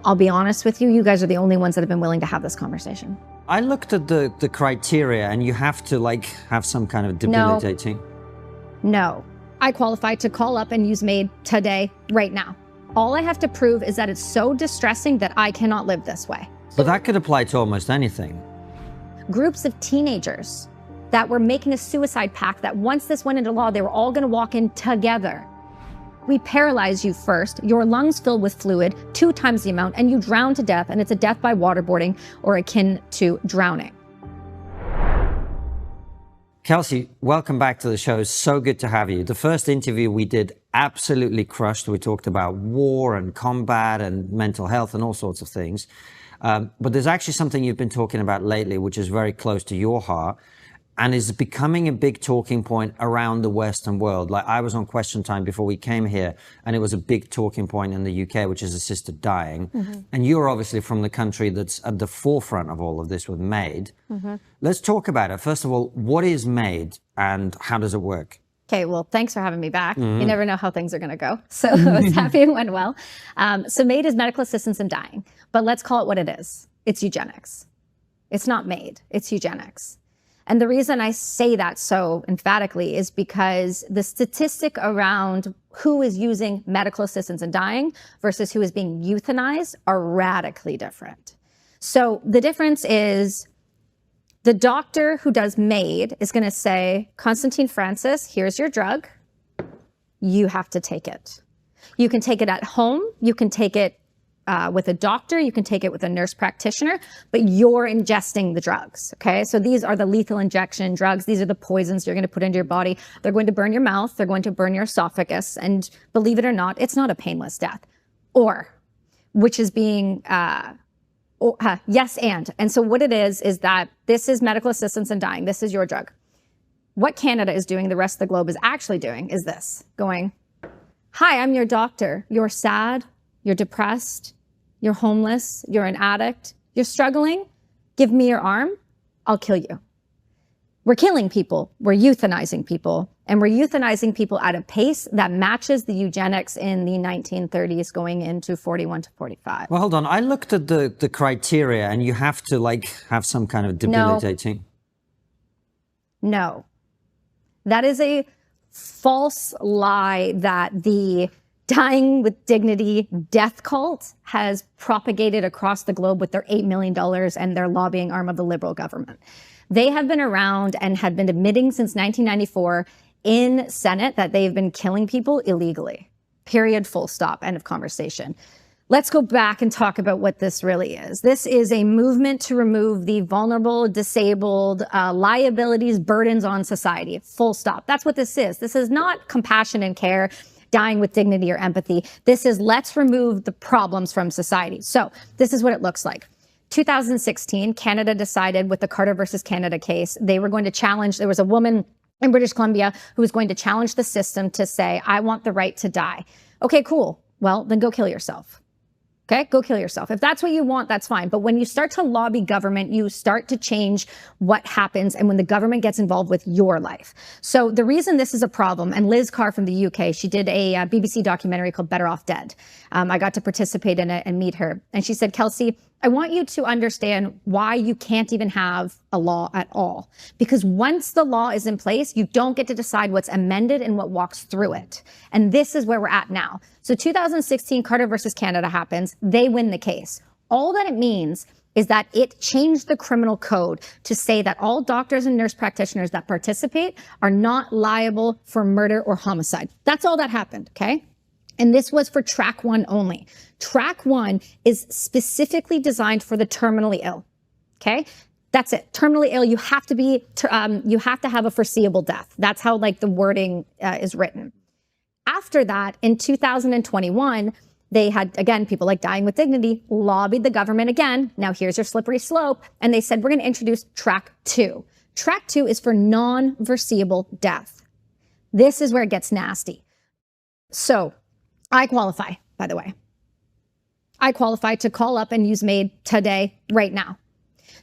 I'll be honest with you, you guys are the only ones that have been willing to have this conversation. I looked at the criteria, and you have to have some kind of debilitating. No. I qualify to call up and use MAID today, right now. All I have to prove is that it's so distressing that I cannot live this way. But that could apply to almost anything. Groups of teenagers that were making a suicide pact that once this went into law, they were all going to walk in together. We paralyze you first, your lungs fill with fluid 2 times the amount, and you drown to death, and it's a death by waterboarding or akin to drowning. Kelsi, welcome back to the show. So good to have you. The first interview we did absolutely crushed. We talked about war and combat and mental health and all sorts of things. But there's actually something you've been talking about lately, which is very close to your heart and is becoming a big talking point around the Western world. Like, I was on Question Time before we came here, and it was a big talking point in the UK, which is assisted dying. And you're obviously from the country that's at the forefront of all of this with MAID. Let's talk about it. First of all, what is MAID and how does it work? Okay, well, thanks for having me back. You never know how things are going to go. So I was happy it went well. So MAID is medical assistance in dying, but let's call it what it is. It's eugenics. It's not MAID, it's eugenics. And the reason I say that so emphatically is because the statistic around who is using medical assistance in dying versus who is being euthanized are radically different. So the difference is the doctor who does MAID is going to say, Constantine Francis, here's your drug. You have to take it. You can take it at home. You can take it with a doctor, you can take it with a nurse practitioner, but you're ingesting the drugs, okay? So these are the lethal injection drugs. These are the poisons you're going to put into your body. They're going to burn your mouth. They're going to burn your esophagus. And believe it or not, it's not a painless death. Which is being, yes, and. And so what it is that this is medical assistance in dying. This is your drug. What Canada is doing, the rest of the globe is actually doing, is this, going, hi, I'm your doctor. You're sad. You're depressed. You're homeless, you're an addict, you're struggling, give me your arm, I'll kill you. We're killing people, we're euthanizing people, and we're euthanizing people at a pace that matches the eugenics in the 1930s going into 41 to 45. Well, hold on. I looked at the criteria, and you have to have some kind of debilitating. No. That is a false lie that the Dying with Dignity death cult has propagated across the globe with their $8 million and their lobbying arm of the Liberal government. They have been around and had been admitting since 1994 in Senate that they've been killing people illegally. Period, full stop, end of conversation. Let's go back and talk about what this really is. This is a movement to remove the vulnerable, disabled, liabilities, burdens on society, full stop. That's what this is. This is not compassion and care, dying with dignity or empathy. This is let's remove the problems from society. So this is what it looks like. 2016, Canada decided with the Carter versus Canada case, they were going to challenge, there was a woman in British Columbia who was going to challenge the system to say, I want the right to die. Okay, cool. Well, then go kill yourself. Okay, go kill yourself. If that's what you want, that's fine. But when you start to lobby government, you start to change what happens and when the government gets involved with your life. So the reason this is a problem, and Liz Carr from the UK, she did a BBC documentary called Better Off Dead. I got to participate in it and meet her. And she said, Kelsi, I want you to understand why you can't even have a law at all. Because once the law is in place, you don't get to decide what's amended and what walks through it. And this is where we're at now. So 2016, Carter versus Canada happens. They win the case. All that it means is that it changed the criminal code to say that all doctors and nurse practitioners that participate are not liable for murder or homicide. That's all that happened, okay? And this was for track 1 only. Track 1 is specifically designed for the terminally ill. Okay, that's it. Terminally ill. You have to have a foreseeable death. That's how the wording is written. After that, in 2021, they had, again, people like Dying with Dignity lobbied the government again. Now here's your slippery slope. And they said, we're going to introduce track 2. Track 2 is for non-foreseeable death. This is where it gets nasty. So I qualify, by the way. I qualify to call up and use MAID today, right now.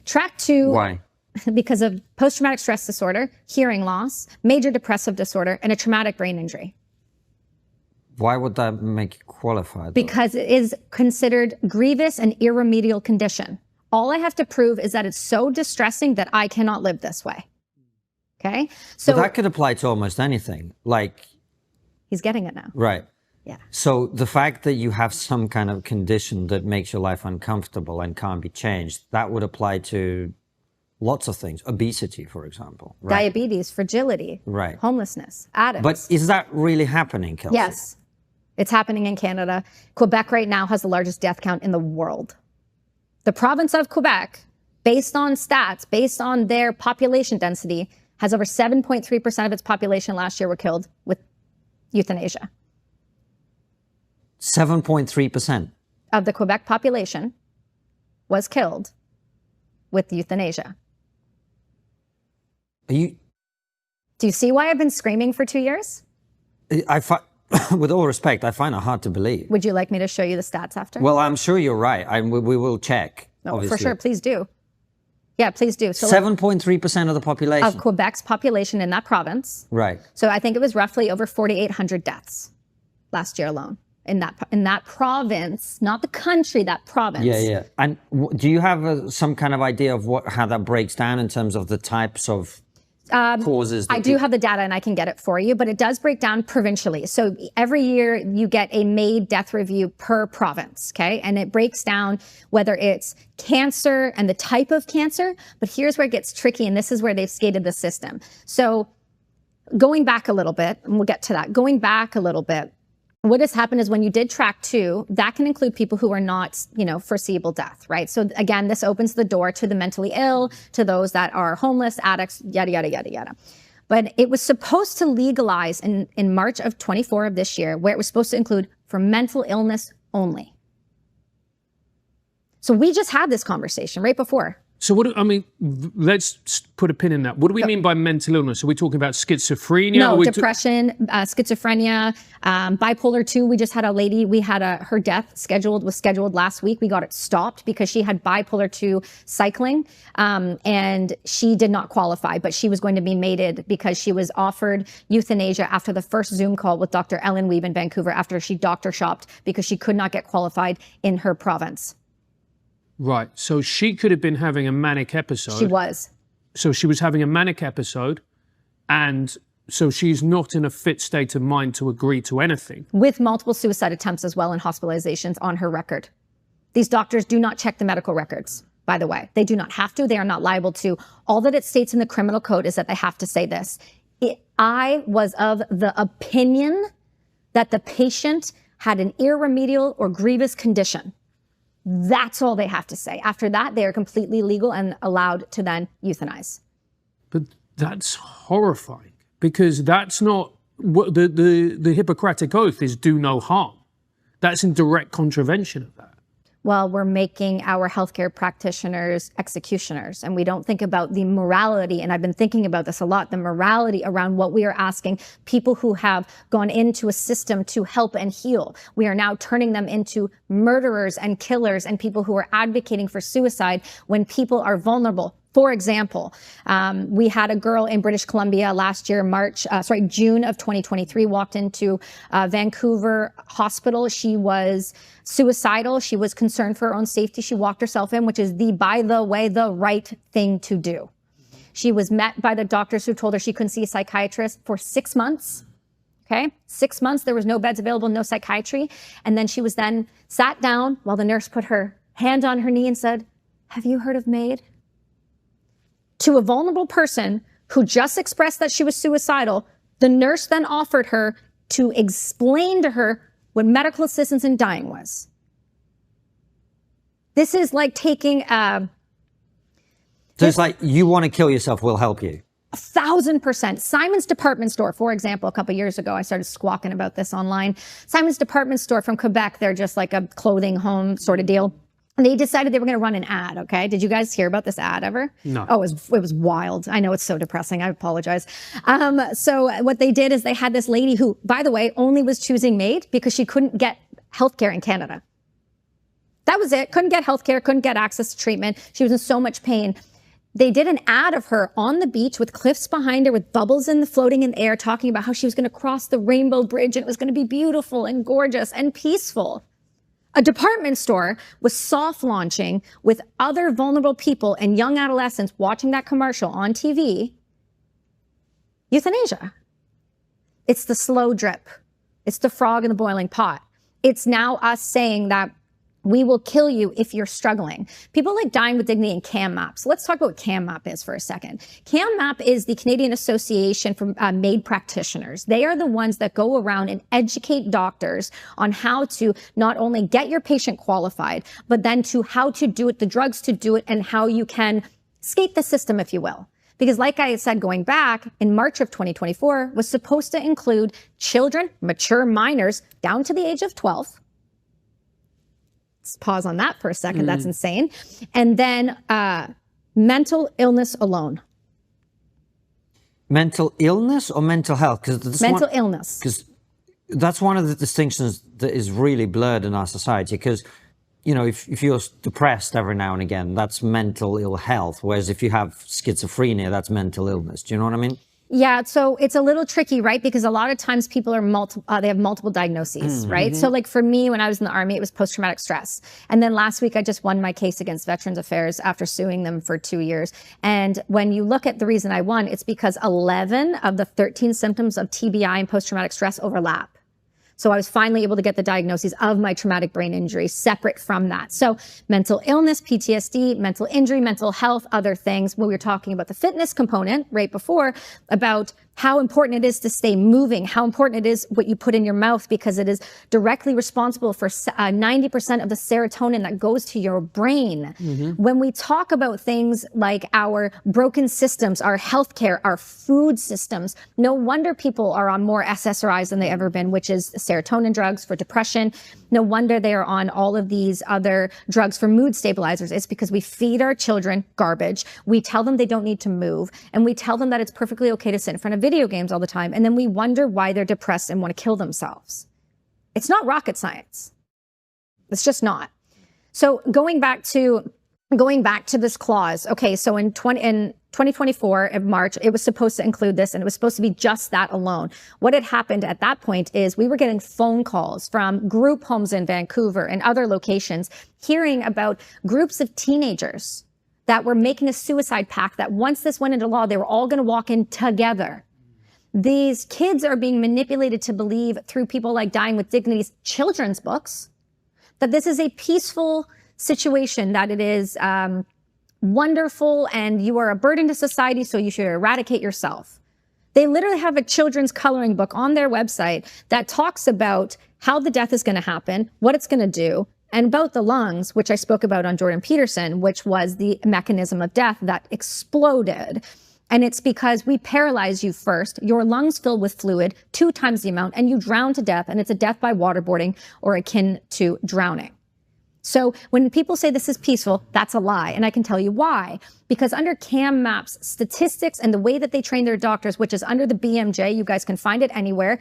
Track 2. Why? Because of post-traumatic stress disorder, hearing loss, major depressive disorder, and a traumatic brain injury. Why would that make you qualify? Because it is considered grievous and irremediable condition. All I have to prove is that it's so distressing that I cannot live this way. Okay? So but that could apply to almost anything. Like, he's getting it now. right. Yeah. So the fact that you have some kind of condition that makes your life uncomfortable and can't be changed, that would apply to lots of things. Obesity, for example. Right? Diabetes, fragility, right. Homelessness, addicts. But is that really happening, Kelsi? Yes. It's happening in Canada. Quebec right now has the largest death count in the world. The province of Quebec, based on stats, based on their population density, has over 7.3% of its population last year were killed with euthanasia. 7.3% of the Quebec population was killed with euthanasia. Do you see why I've been screaming for 2 years? With all respect, I find it hard to believe. Would you like me to show you the stats after? Well, I'm sure you're right. We will check. No, for sure. Please do. Yeah, please do. So 7.3% of the population. Of Quebec's population in that province. Right. So I think it was roughly over 4,800 deaths last year alone in that province, not the country, that province. Yeah, yeah. And do you have some kind of idea of how that breaks down in terms of the types of causes? I do have the data and I can get it for you, but it does break down provincially. So every year you get a MAID death review per province, okay? And it breaks down whether it's cancer and the type of cancer, but here's where it gets tricky, and this is where they've skated the system. So going back a little bit, and we'll get to that, going back a little bit, what has happened is when you did track 2, that can include people who are not, foreseeable death, right? So again, this opens the door to the mentally ill, to those that are homeless, addicts, yada, yada, yada, yada. But it was supposed to legalize in March of 24 of this year, where it was supposed to include for mental illness only. So we just had this conversation right before. So let's put a pin in that. What do we mean by mental illness? Are we talking about schizophrenia? No, depression, schizophrenia, bipolar 2. We just had a lady, her death was scheduled last week. We got it stopped because she had bipolar 2 cycling, and she did not qualify, but she was going to be mated because she was offered euthanasia after the first Zoom call with Dr. Ellen Wiebe in Vancouver after she doctor shopped because she could not get qualified in her province. Right. So she could have been having a manic episode. She was. So she was having a manic episode, and so she's not in a fit state of mind to agree to anything. With multiple suicide attempts as well and hospitalizations on her record. These doctors do not check the medical records, by the way. They do not have to. They are not liable to. All that it states in the criminal code is that they have to say this. I was of the opinion that the patient had an irremediable or grievous condition. That's all they have to say. After that, they are completely legal and allowed to then euthanize. But that's horrifying, because that's not what the Hippocratic Oath is: do no harm. That's in direct contravention of that. Well, we're making our healthcare practitioners executioners, and we don't think about the morality, and I've been thinking about this a lot, the morality around what we are asking people who have gone into a system to help and heal. We are now turning them into murderers and killers and people who are advocating for suicide when people are vulnerable. For example, we had a girl in British Columbia last year, June of 2023, walked into Vancouver hospital. She was suicidal. She was concerned for her own safety. She walked herself in, which is by the way, the right thing to do. She was met by the doctors who told her she couldn't see a psychiatrist for 6 months. Okay, 6 months, there was no beds available, no psychiatry. And then she was then sat down while the nurse put her hand on her knee and said, "Have you heard of MAID?" To a vulnerable person who just expressed that she was suicidal, the nurse then offered her to explain to her what medical assistance in dying was. This is like taking So it's like, you want to kill yourself, we'll help you. 1,000%. Simon's Department Store, for example, a couple of years ago, I started squawking about this online. Simon's Department Store from Quebec, they're just like a clothing home sort of deal. They decided they were going to run an ad, okay? Did you guys hear about this ad ever? No. Oh, it was wild. I know it's so depressing. I apologize. So what they did is they had this lady who, by the way, only was choosing MAID because she couldn't get healthcare in Canada. That was it. Couldn't get healthcare, couldn't get access to treatment. She was in so much pain. They did an ad of her on the beach with cliffs behind her, with bubbles floating in the air, talking about how she was going to cross the Rainbow Bridge and it was going to be beautiful and gorgeous and peaceful. A department store was soft launching with other vulnerable people and young adolescents watching that commercial on TV. Euthanasia. It's the slow drip. It's the frog in the boiling pot. It's now us saying that we will kill you if you're struggling. People like Dying with Dignity and CAMMAP. So let's talk about what CAMMAP is for a second. CAMMAP is the Canadian Association for MAID practitioners. They are the ones that go around and educate doctors on how to not only get your patient qualified, but then to how to do it, the drugs to do it, and how you can escape the system, if you will. Because like I said, going back in March of 2024 was supposed to include children, mature minors, down to the age of 12. Let's pause on that for a second. That's insane. And then mental illness alone. Mental illness or mental health? Mental illness. Because that's one of the distinctions that is really blurred in our society. Because, you know, if you're depressed every now and again, that's mental ill health. Whereas if you have schizophrenia, that's mental illness. Do you know what I mean? Yeah, so it's a little tricky, right? Because a lot of times people are they have multiple diagnoses, right? So like for me, when I was in the Army, it was post-traumatic stress. And then last week, I just won my case against Veterans Affairs after suing them for 2 years. And when you look at the reason I won, it's because 11 of the 13 symptoms of TBI and post-traumatic stress overlap. So I was finally able to get the diagnoses of my traumatic brain injury separate from that. So mental illness, PTSD, mental injury, mental health, other things. When we were talking about the fitness component right before, about how important it is to stay moving, how important it is what you put in your mouth, because it is directly responsible for 90% of the serotonin that goes to your brain. When we talk about things like our broken systems, our healthcare, our food systems, no wonder people are on more SSRIs than they ever been, which is serotonin drugs for depression. No wonder they are on all of these other drugs for mood stabilizers. It's because we feed our children garbage. We tell them they don't need to move, and we tell them that it's perfectly okay to sit in front of video games all the time. And then we wonder why they're depressed and want to kill themselves. It's not rocket science. It's just not. So going back to this clause. Okay. So in 2024 in March, it was supposed to include this, and it was supposed to be just that alone. What had happened at that point is we were getting phone calls from group homes in Vancouver and other locations, hearing about groups of teenagers that were making a suicide pact, that once this went into law, they were all going to walk in together. These kids are being manipulated to believe through people like Dying with Dignity's children's books that this is a peaceful situation, that it is wonderful and you are a burden to society, so you should eradicate yourself. They literally have a children's coloring book on their website that talks about how the death is going to happen, what it's going to do, and about the lungs, which I spoke about on Jordan Peterson, which was the mechanism of death that exploded. And it's because we paralyze you first, your lungs fill with fluid 2 times the amount, and you drown to death, and it's a death by waterboarding or akin to drowning. So when people say this is peaceful, that's a lie. And I can tell you why. Because under CAMMAP's statistics and the way that they train their doctors, which is under the BMJ, you guys can find it anywhere.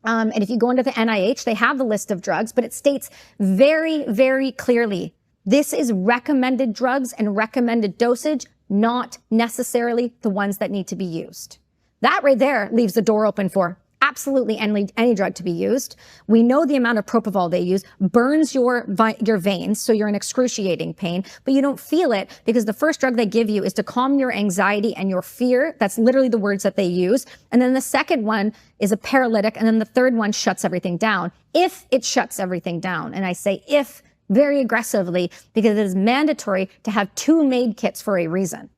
And if you go into the NIH, they have the list of drugs, but it states very, very clearly, this is recommended drugs and recommended dosage, not necessarily the ones that need to be used. That right there leaves the door open for absolutely any drug to be used. We know the amount of propofol they use burns your veins, so you're in excruciating pain, but you don't feel it because the first drug they give you is to calm your anxiety and your fear. That's literally the words that they use. And then the second one is a paralytic, and then the third one shuts everything down. If it shuts everything down, and I say if very aggressively because it is mandatory to have 2 MAID kits for a reason.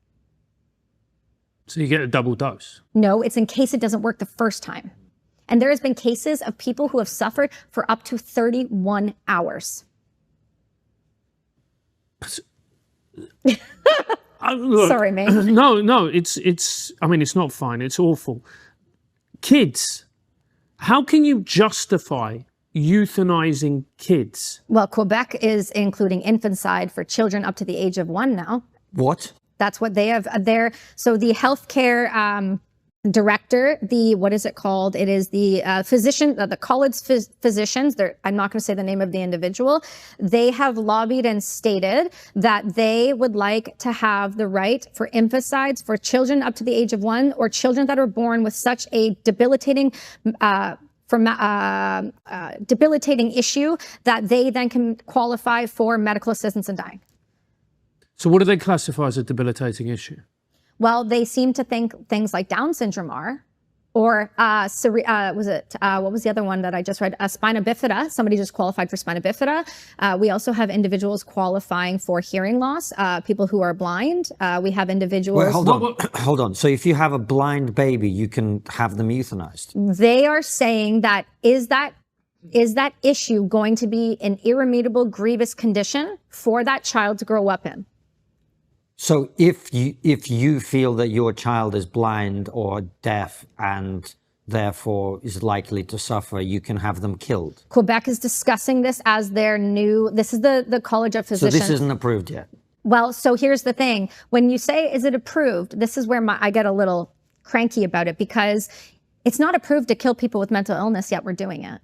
So you get a double dose? No, it's in case it doesn't work the first time. And there has been cases of people who have suffered for up to 31 hours. Look, sorry, mate. No, it's, I mean, it's not fine. It's awful. Kids, how can you justify euthanizing kids? Well, Quebec is including infanticide for children up to the age of 1 now. What? That's what they have there. So the healthcare director, what is it called? It is the physician, the college physicians. I'm not going to say the name of the individual. They have lobbied and stated that they would like to have the right for infanticide for children up to the age of 1 or children that are born with such a debilitating debilitating issue that they then can qualify for medical assistance in dying. So what do they classify as a debilitating issue? Well, they seem to think things like Down syndrome are, or what was the other one that I just read? Spina bifida. Somebody just qualified for spina bifida. We also have individuals qualifying for hearing loss, people who are blind. We have individuals. Wait, hold on. So if you have a blind baby, you can have them euthanized? They are saying that is that issue going to be an irremediable, grievous condition for that child to grow up in? So if you feel that your child is blind or deaf and therefore is likely to suffer, you can have them killed. Quebec is discussing this as their new, this is the College of Physicians. So this isn't approved yet? Well, so here's the thing. When you say, is it approved? This is where I get a little cranky about it, because it's not approved to kill people with mental illness, yet we're doing it.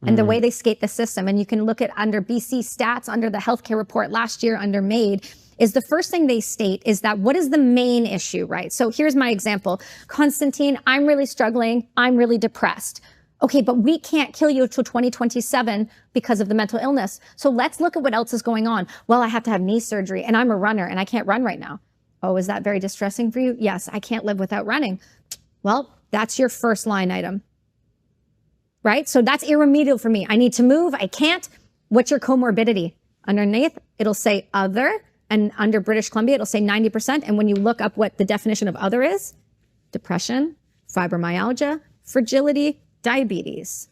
And the way they skate the system, and you can look at under BC stats, under the healthcare report last year, under MAID, is the first thing they state is that what is the main issue, right? So here's my example. Constantine, I'm really struggling. I'm really depressed. Okay, but we can't kill you until 2027 because of the mental illness. So let's look at what else is going on. Well, I have to have knee surgery and I'm a runner and I can't run right now. Oh, is that very distressing for you? Yes, I can't live without running. Well, that's your first line item, right? So that's irremediable for me. I need to move. I can't. What's your comorbidity? Underneath, it'll say other. And under British Columbia, it'll say 90%. And when you look up what the definition of other is, depression, fibromyalgia, fragility, diabetes.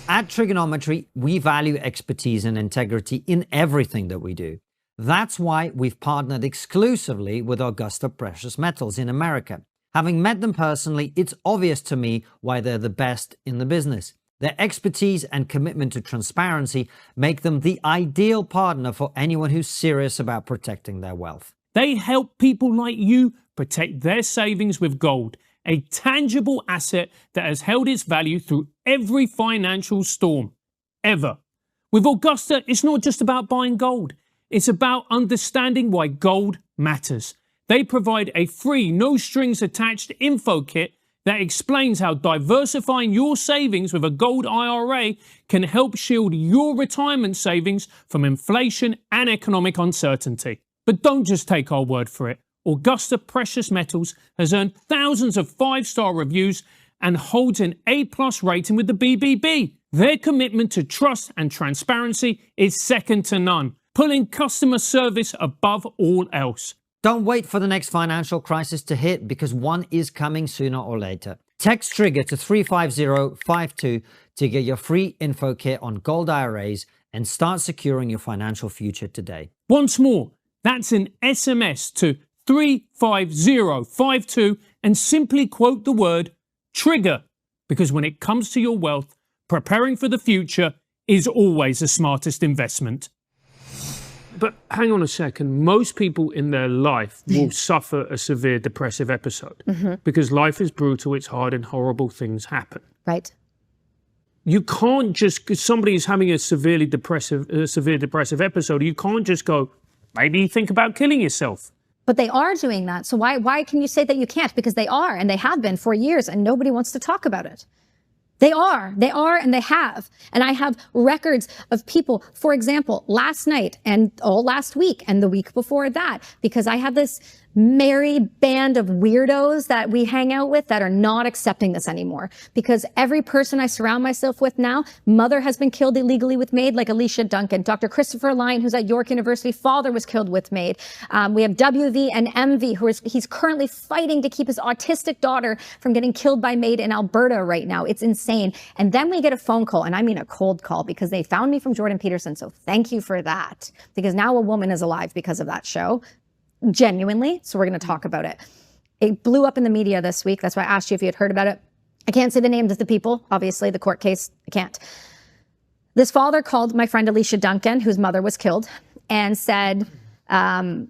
At Trigonometry, we value expertise and integrity in everything that we do. That's why we've partnered exclusively with Augusta Precious Metals in America. Having met them personally, it's obvious to me why they're the best in the business. Their expertise and commitment to transparency make them the ideal partner for anyone who's serious about protecting their wealth. They help people like you protect their savings with gold, a tangible asset that has held its value through every financial storm, ever. With Augusta, it's not just about buying gold. It's about understanding why gold matters. They provide a free, no-strings-attached info kit that explains how diversifying your savings with a gold IRA can help shield your retirement savings from inflation and economic uncertainty. But don't just take our word for it. Augusta Precious Metals has earned thousands of 5-star reviews and holds an A+ rating with the BBB. Their commitment to trust and transparency is second to none, putting customer service above all else. Don't wait for the next financial crisis to hit, because one is coming sooner or later. Text TRIGGER to 35052 to get your free info kit on gold IRAs and start securing your financial future today. Once more, that's an SMS to 35052 and simply quote the word TRIGGER, because when it comes to your wealth, preparing for the future is always the smartest investment. But hang on a second. Most people in their life will suffer a severe depressive episode because life is brutal, it's hard, and horrible things happen. Right. You can't just, because somebody is having a severe depressive episode, you can't just go, maybe think about killing yourself. But they are doing that. So why can you say that you can't? Because they are, and they have been for years, and nobody wants to talk about it. They are, and they have. And I have records of people, for example, last night and all last week and the week before that, because I have this merry band of weirdos that we hang out with that are not accepting this anymore. Because every person I surround myself with now, mother has been killed illegally with MAID, like Alicia Duncan. Dr. Christopher Lyon, who's at York University, father was killed with MAID. We have WV and MV, he's currently fighting to keep his autistic daughter from getting killed by MAID in Alberta right now. It's insane. And then we get a phone call, and I mean a cold call, because they found me from Jordan Peterson. So thank you for that, because now a woman is alive because of that show. Genuinely. So we're going to talk about it. It blew up in the media this week. That's why I asked you if you had heard about it. I can't say the names of the people. Obviously, the court case, I can't. This father called my friend Alicia Duncan, whose mother was killed, and said, my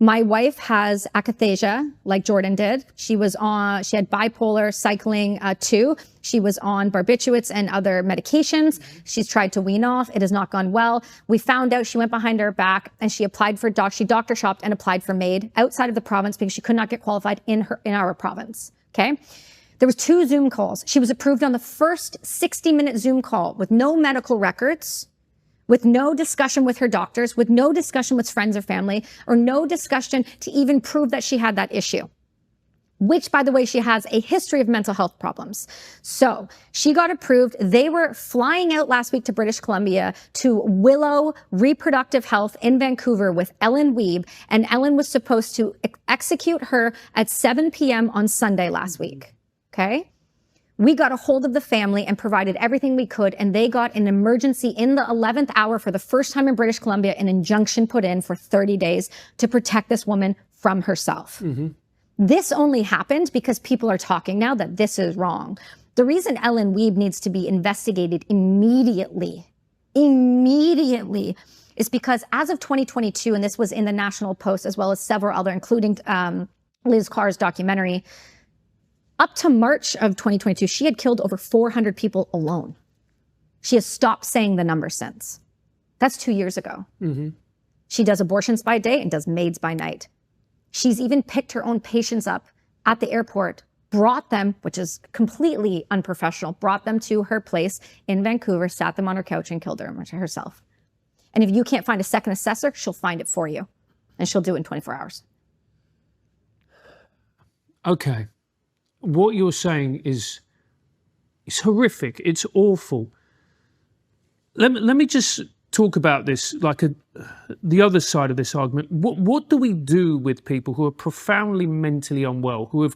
My wife has akathisia, like Jordan did. She had bipolar cycling 2. She was on barbiturates and other medications. She's tried to wean off. It has not gone well. We found out she went behind her back and she applied for she doctor shopped and applied for MAID outside of the province because she could not get qualified in our province. Okay. There was 2 Zoom calls. She was approved on the first 60-minute Zoom call with no medical records, with no discussion with her doctors, with no discussion with friends or family, or no discussion to even prove that she had that issue, which, by the way, she has a history of mental health problems. So she got approved. They were flying out last week to British Columbia to Willow Reproductive Health in Vancouver with Ellen Wiebe, and Ellen was supposed to execute her at 7 p.m. on Sunday last week, okay? We got a hold of the family and provided everything we could, and they got an emergency in the 11th hour for the first time in British Columbia, an injunction put in for 30 days to protect this woman from herself. Mm-hmm. This only happened because people are talking now that this is wrong. The reason Ellen Wiebe needs to be investigated immediately, is because as of 2022, and this was in the National Post as well as several other, including Liz Carr's documentary, up to March of 2022, she had killed over 400 people alone. She has stopped saying the number since. That's 2 years ago. Mm-hmm. She does abortions by day and does MAIDs by night. She's even picked her own patients up at the airport, brought them, which is completely unprofessional, brought them to her place in Vancouver, sat them on her couch and killed her herself. And if you can't find a second assessor, she'll find it for you. And she'll do it in 24 hours. Okay. What you're saying is horrific. It's awful. Let me just talk about this, like the other side of this argument. What do we do with people who are profoundly mentally unwell, who have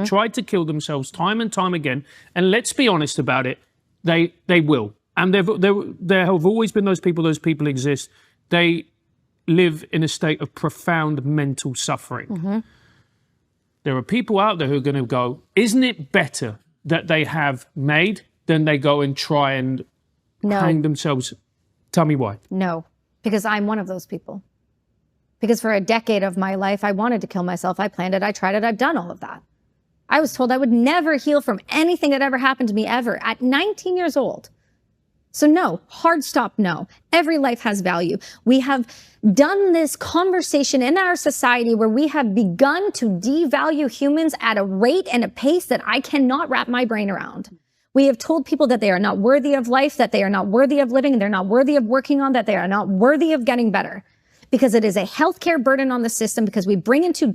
tried to kill themselves time and time again? And let's be honest about it, they will. And there have always been those people exist. They live in a state of profound mental suffering. Mm-hmm. There are people out there who are going to go, isn't it better that they have MAID than they go and try and hang themselves? Tell me why. No, because I'm one of those people. Because for a decade of my life, I wanted to kill myself. I planned it. I tried it. I've done all of that. I was told I would never heal from anything that ever happened to me ever at 19 years old. So no, hard stop, no. Every life has value. We have done this conversation in our society where we have begun to devalue humans at a rate and a pace that I cannot wrap my brain around. We have told people that they are not worthy of life, that they are not worthy of living, and they're not worthy of working on, that they are not worthy of getting better. Because it is a healthcare burden on the system, because we bring in too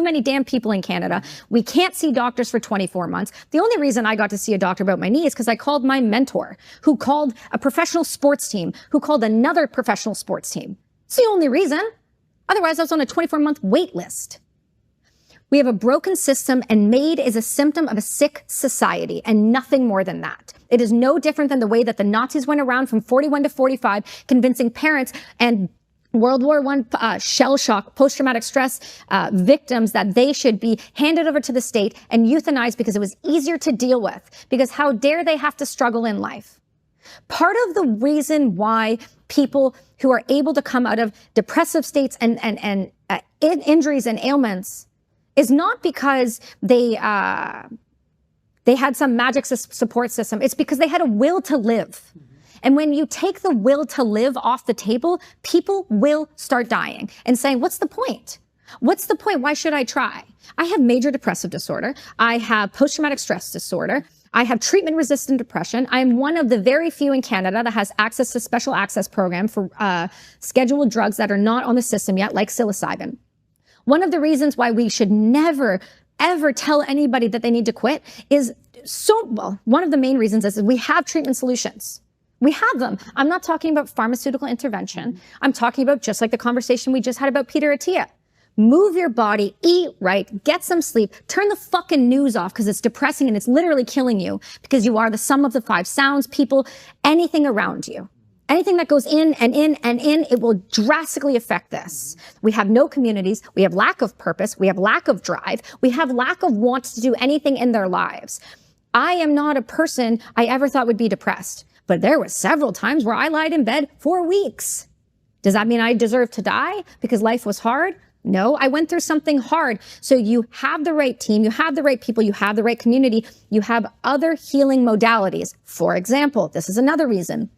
many damn people in Canada. We can't see doctors for 24 months. The only reason I got to see a doctor about my knee is because I called my mentor, who called a professional sports team, who called another professional sports team. It's the only reason. Otherwise, I was on a 24-month wait list. We have a broken system, and MAID is a symptom of a sick society and nothing more than that. It is no different than the way that the Nazis went around from 41 to 45, convincing parents and World War I shell shock, post-traumatic stress victims that they should be handed over to the state and euthanized because it was easier to deal with. Because how dare they have to struggle in life? Part of the reason why people who are able to come out of depressive states and injuries and ailments is not because they had some magic support system. It's because they had a will to live. And when you take the will to live off the table, people will start dying and saying, what's the point? What's the point? Why should I try? I have major depressive disorder. I have post-traumatic stress disorder. I have treatment-resistant depression. I am one of the very few in Canada that has access to special access program for scheduled drugs that are not on the system yet, like psilocybin. One of the reasons why we should never, ever tell anybody that they need to quit is one of the main reasons is we have treatment solutions. We have them. I'm not talking about pharmaceutical intervention. I'm talking about just like the conversation we just had about Peter Attia. Move your body, eat right, get some sleep, turn the fucking news off because it's depressing and it's literally killing you because you are the sum of the 5 sounds, people, anything around you. Anything that goes in and in and in, it will drastically affect this. We have no communities. We have lack of purpose. We have lack of drive. We have lack of want to do anything in their lives. I am not a person I ever thought would be depressed. But there were several times where I lied in bed for weeks. Does that mean I deserve to die because life was hard? No, I went through something hard. So you have the right team, you have the right people, you have the right community, you have other healing modalities. For example, this is another reason.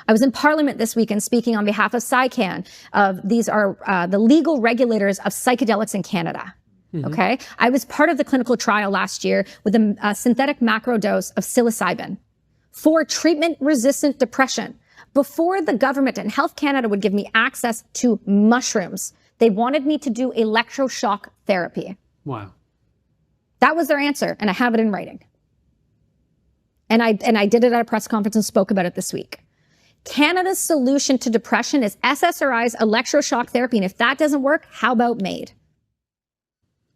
I was in Parliament this weekend speaking on behalf of PsyCan. These are the legal regulators of psychedelics in Canada. Okay, I was part of the clinical trial last year with a synthetic macrodose of psilocybin for treatment-resistant depression. Before the government and Health Canada would give me access to mushrooms, they wanted me to do electroshock therapy. Wow. That was their answer, and I have it in writing. And I did it at a press conference and spoke about it this week. Canada's solution to depression is SSRIs, electroshock therapy, and if that doesn't work, how about MAID?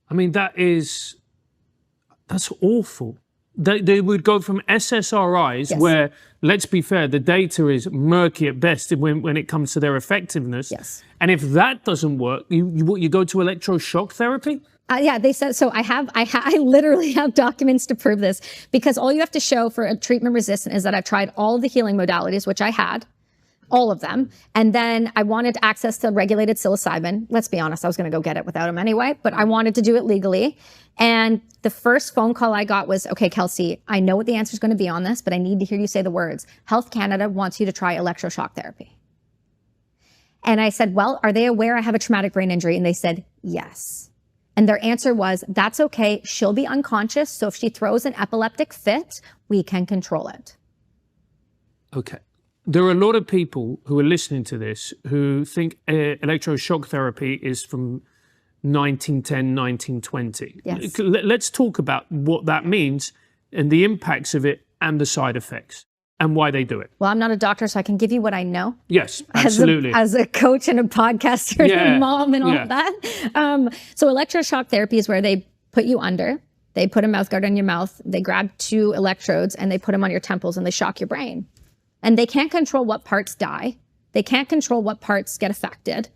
I mean, that's awful. They would go from SSRIs, Yes. where, let's be fair, the data is murky at best when it comes to their effectiveness. Yes. And if that doesn't work, you go to electroshock therapy? Yeah, they said, so I literally have documents to prove this, because all you have to show for a treatment resistant is that I've tried all the healing modalities, which I had, all of them. And then I wanted access to regulated psilocybin. Let's be honest, I was going to go get it without him anyway, but I wanted to do it legally. And the first phone call I got was, okay, Kelsi, I know what the answer is going to be on this, but I need to hear you say the words. Health Canada wants you to try electroshock therapy. And I said, well, are they aware I have a traumatic brain injury? And they said, yes. And their answer was, that's okay. She'll be unconscious. So if she throws an epileptic fit, we can control it. Okay. There are a lot of people who are listening to this who think electroshock therapy is from 1910, 1920. Yes. Let's talk about what that means and the impacts of it and the side effects and why they do it. Well, I'm not a doctor, so I can give you what I know. Yes, absolutely. As a coach and a podcaster and a mom and all of that. So electroshock therapy is where they put you under, they put a mouthguard on your mouth, they grab 2 electrodes and they put them on your temples and they shock your brain. And they can't control what parts die. They can't control what parts get affected.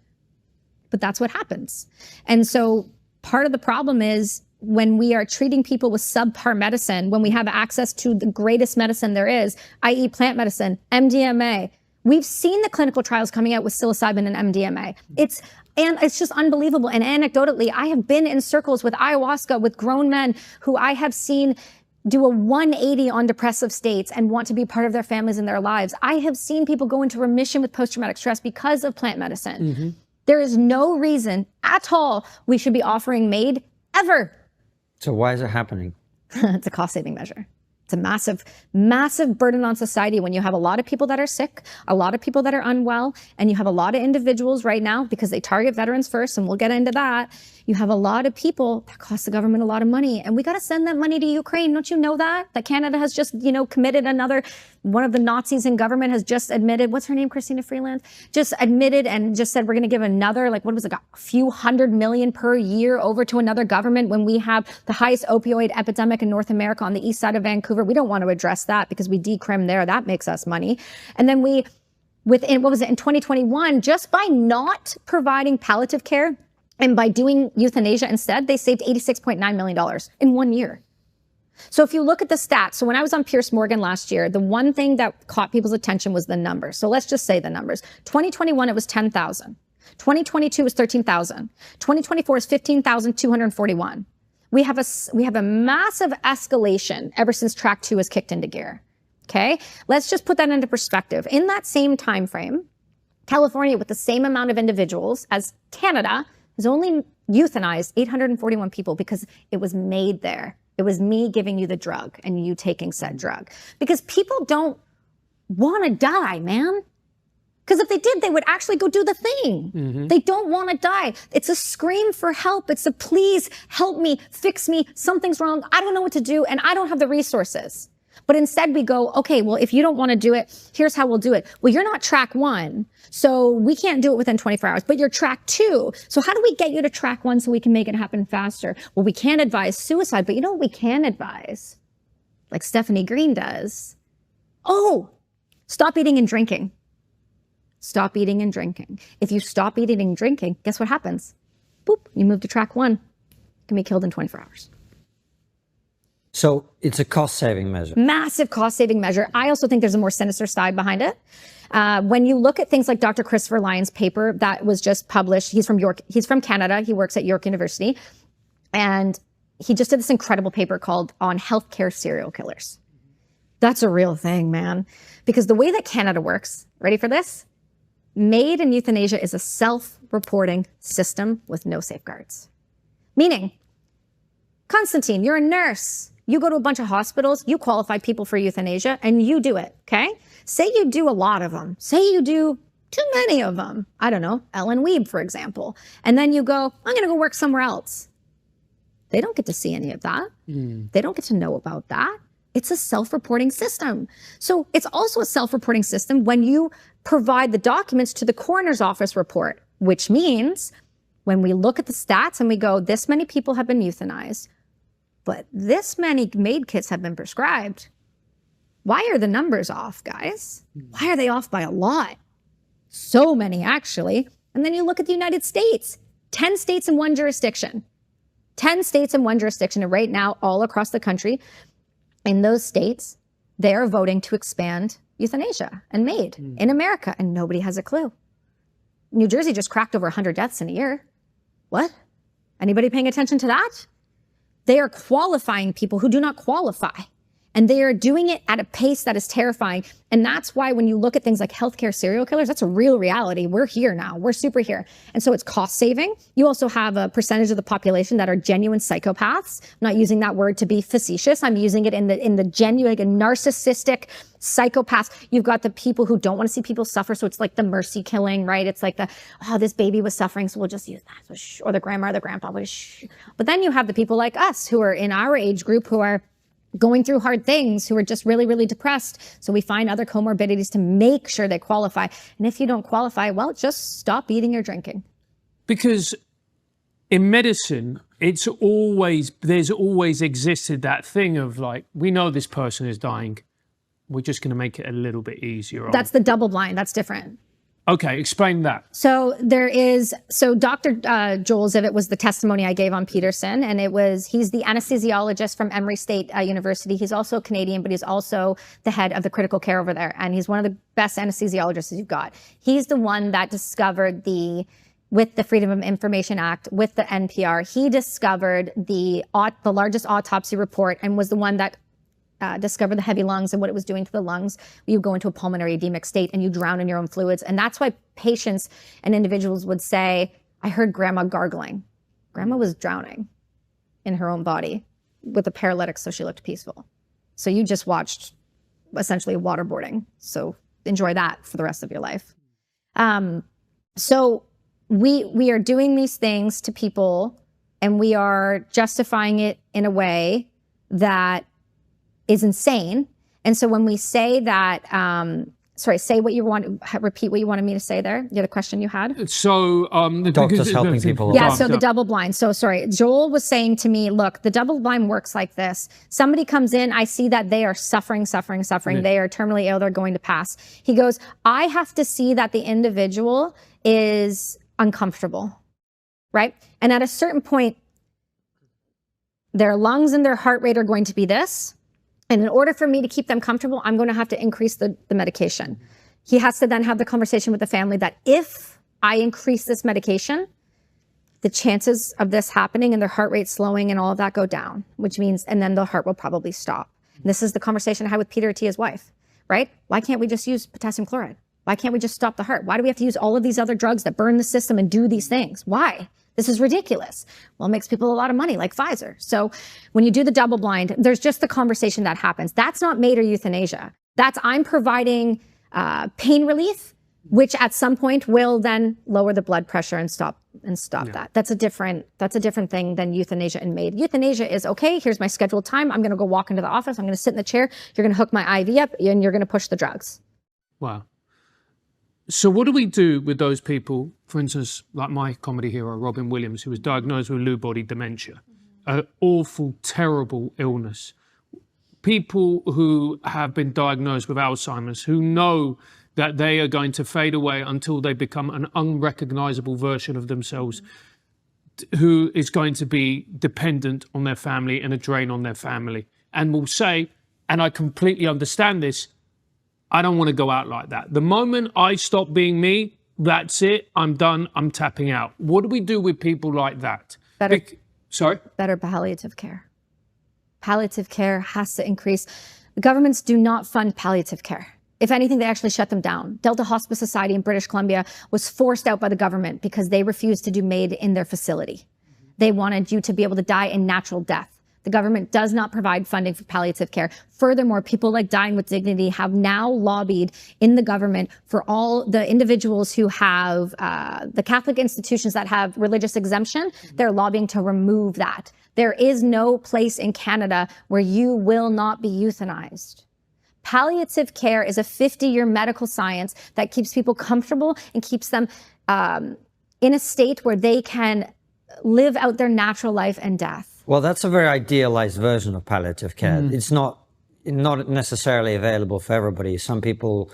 But that's what happens. And so part of the problem is when we are treating people with subpar medicine, when we have access to the greatest medicine there is, i.e. plant medicine, MDMA, we've seen the clinical trials coming out with psilocybin and MDMA. It's just unbelievable. And anecdotally, I have been in circles with ayahuasca with grown men who I have seen do a 180 on depressive states and want to be part of their families and their lives. I have seen people go into remission with post-traumatic stress because of plant medicine. There is no reason at all we should be offering MAID ever. So why is it happening? It's a cost-saving measure. It's a massive, massive burden on society when you have a lot of people that are sick, a lot of people that are unwell, and you have a lot of individuals right now, because they target veterans first, and we'll get into that. You have a lot of people that cost the government a lot of money, and we got to send that money to Ukraine. Don't you know that? That Canada has just, committed another, one of the Nazis in government has just admitted, what's her name, Christina Freeland? Just admitted and just said, we're going to give another, a few $100 million per year over to another government when we have the highest opioid epidemic in North America on the east side of Vancouver. We don't want to address that because we decrim there. That makes us money. And then in 2021, just by not providing palliative care and by doing euthanasia instead, they saved $86.9 million in 1 year. So if you look at the stats, so when I was on Pierce Morgan last year, the one thing that caught people's attention was the numbers. So let's just say the numbers. 2021, it was 10,000. 2022 was 13,000. 2024 is 15,241. We have a massive escalation ever since Track 2 has kicked into gear. Okay, let's just put that into perspective. In that same time frame, California, with the same amount of individuals as Canada, has only euthanized 841 people because it was made there. It was me giving you the drug and you taking said drug. Because people don't want to die, man. Because if they did, they would actually go do the thing. They don't want to die. It's a scream for help. It's a please help me, fix me. Something's wrong. I don't know what to do and I don't have the resources. But instead we go, okay, well, if you don't want to do it, here's how we'll do it. Well, you're not track 1, so we can't do it within 24 hours, but you're track 2. So how do we get you to track 1 so we can make it happen faster? Well, we can't advise suicide, but you know what we can advise? Like Stephanie Green does. Oh, stop eating and drinking. Stop eating and drinking. If you stop eating and drinking, guess what happens? Boop, you move to track 1. You can be killed in 24 hours. So it's a cost-saving measure. Massive cost-saving measure. I also think there's a more sinister side behind it. When you look at things like Dr. Christopher Lyon's paper that was just published, he's from Canada. He works at York University. And he just did this incredible paper called On Healthcare Serial Killers. That's a real thing, man. Because the way that Canada works, ready for this? MAID in Euthanasia is a self-reporting system with no safeguards. Meaning, Constantine, you're a nurse. You go to a bunch of hospitals, you qualify people for euthanasia, and you do it, okay? Say you do a lot of them. Say you do too many of them. I don't know, Ellen Wiebe, for example. And then you go, I'm going to go work somewhere else. They don't get to see any of that. They don't get to know about that. It's a self-reporting system. So it's also a self-reporting system when you provide the documents to the coroner's office report, which means when we look at the stats and we go, this many people have been euthanized, but this many MAID kits have been prescribed. Why are the numbers off, guys? Why are they off by a lot? So many, actually. And then you look at the United States, 10 states in one jurisdiction. 10 states in one jurisdiction. And right now, all across the country, in those states, they are voting to expand euthanasia and MAID in America, and nobody has a clue. New Jersey just cracked over 100 deaths in a year. What? Anybody paying attention to that? They are qualifying people who do not qualify. And they are doing it at a pace that is terrifying. And that's why when you look at things like healthcare serial killers, that's a real reality. We're here now. We're super here. And so it's cost saving. You also have a percentage of the population that are genuine psychopaths. I'm not using that word to be facetious. I'm using it in the genuine, like a narcissistic psychopaths. You've got the people who don't want to see people suffer. So it's like the mercy killing, right? It's like oh, this baby was suffering, so we'll just use that. Or the grandma or the grandpa. But then you have the people like us who are in our age group who are going through hard things, who are just really, really depressed. So we find other comorbidities to make sure they qualify. And if you don't qualify, well, just stop eating or drinking. Because in medicine, there's always existed that thing of like, we know this person is dying. We're just going to make it a little bit easier. That's the double blind. That's different. Okay, explain that. So Dr. Joel Zivit was the testimony I gave on Peterson, and he's the anesthesiologist from Emory State University. He's also Canadian, but he's also the head of the critical care over there, and he's one of the best anesthesiologists you've got. He's the one that discovered with the Freedom of Information Act, with the NPR, he discovered the largest autopsy report and was the one that discovered the heavy lungs and what it was doing to the lungs. You go into a pulmonary edemic state and you drown in your own fluids. And that's why patients and individuals would say, I heard grandma gargling. Grandma was drowning in her own body with a paralytic, so she looked peaceful. So you just watched essentially waterboarding. So enjoy that for the rest of your life. So we are doing these things to people, and we are justifying it in a way that is insane. And so when we say that, say what you want, repeat what you wanted me to say there. The other question you had. So the doctors helping people. Yeah, so the double blind. So sorry, Joel was saying to me, look, the double blind works like this. Somebody comes in, I see that they are suffering. Yeah. They are terminally ill, they're going to pass. He goes, I have to see that the individual is uncomfortable, right? And at a certain point, their lungs and their heart rate are going to be this. And in order for me to keep them comfortable, I'm going to have to increase the medication. He has to then have the conversation with the family that if I increase this medication, the chances of this happening and their heart rate slowing and all of that go down, which means, and then the heart will probably stop. And this is the conversation I had with Peter T, his wife, right? Why can't we just use potassium chloride? Why can't we just stop the heart? Why do we have to use all of these other drugs that burn the system and do these things? Why? This is ridiculous. Well, it makes people a lot of money, like Pfizer. So when you do the double blind, there's just the conversation that happens. That's not MAID or euthanasia. That's I'm providing pain relief, which at some point will then lower the blood pressure and stop that. That's a different thing than euthanasia and MAID. Euthanasia is, okay, here's my scheduled time. I'm going to go walk into the office. I'm going to sit in the chair. You're going to hook my IV up and you're going to push the drugs. Wow. So what do we do with those people, for instance, like my comedy hero, Robin Williams, who was diagnosed with Lewy body dementia, an awful, terrible illness. People who have been diagnosed with Alzheimer's, who know that they are going to fade away until they become an unrecognizable version of themselves, who is going to be dependent on their family and a drain on their family. and will say, and I completely understand this, I don't want to go out like that. The moment I stop being me, that's it. I'm done. I'm tapping out. What do we do with people like that? Better palliative care. Palliative care has to increase. The governments do not fund palliative care. If anything, they actually shut them down. Delta Hospice Society in British Columbia was forced out by the government because they refused to do MAID in their facility. They wanted you to be able to die a natural death. The government does not provide funding for palliative care. Furthermore, people like Dying with Dignity have now lobbied in the government for all the individuals who have the Catholic institutions that have religious exemption. They're lobbying to remove that. There is no place in Canada where you will not be euthanized. Palliative care is a 50-year medical science that keeps people comfortable and keeps them in a state where they can live out their natural life and death. Well, that's a very idealized version of palliative care. It's not necessarily available for everybody. Some people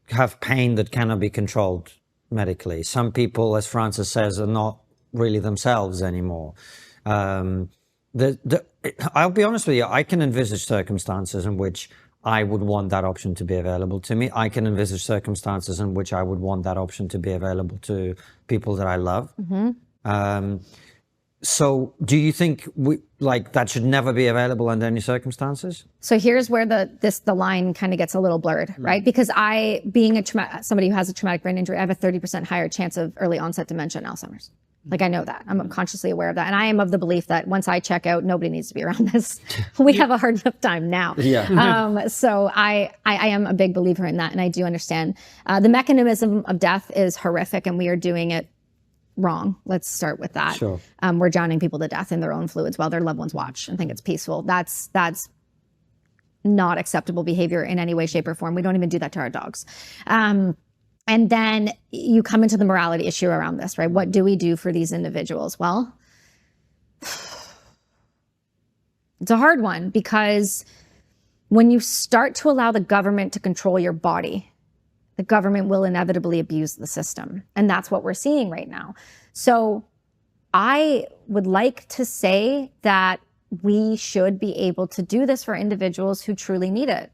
have pain that cannot be controlled medically. Some people, as Francis says, are not really themselves anymore. I'll be honest with you, I can envisage circumstances in which I would want that option to be available to me. I can envisage circumstances in which I would want that option to be available to people that I love. So do you think that should never be available under any circumstances? So here's where the line kind of gets a little blurred, right? Because being somebody who has a traumatic brain injury, I have a 30% higher chance of early onset dementia and Alzheimer's. Like, I know that. I'm consciously aware of that. And I am of the belief that once I check out, nobody needs to be around this. We have a hard enough time now. So I am a big believer in that. And I do understand the mechanism of death is horrific and we are doing it wrong. Let's start with that. Sure. We're drowning people to death in their own fluids while their loved ones watch and think it's peaceful. That's not acceptable behavior in any way, shape, or form. We don't even do that to our dogs. And then you come into the morality issue around this, right? What do we do for these individuals? Well, it's a hard one because when you start to allow the government to control your body, the government will inevitably abuse the system. And that's what we're seeing right now. So I would like to say that we should be able to do this for individuals who truly need it.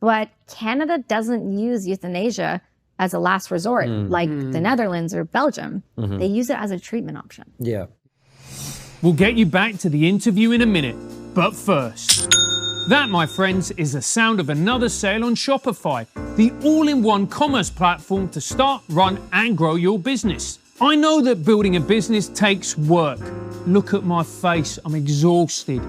But Canada doesn't use euthanasia as a last resort like the Netherlands or Belgium. They use it as a treatment option. Yeah. We'll get you back to the interview in a minute. But first, that, my friends, is the sound of another sale on Shopify, the all-in-one commerce platform to start, run, and grow your business. I know that building a business takes work. Look at my face, I'm exhausted.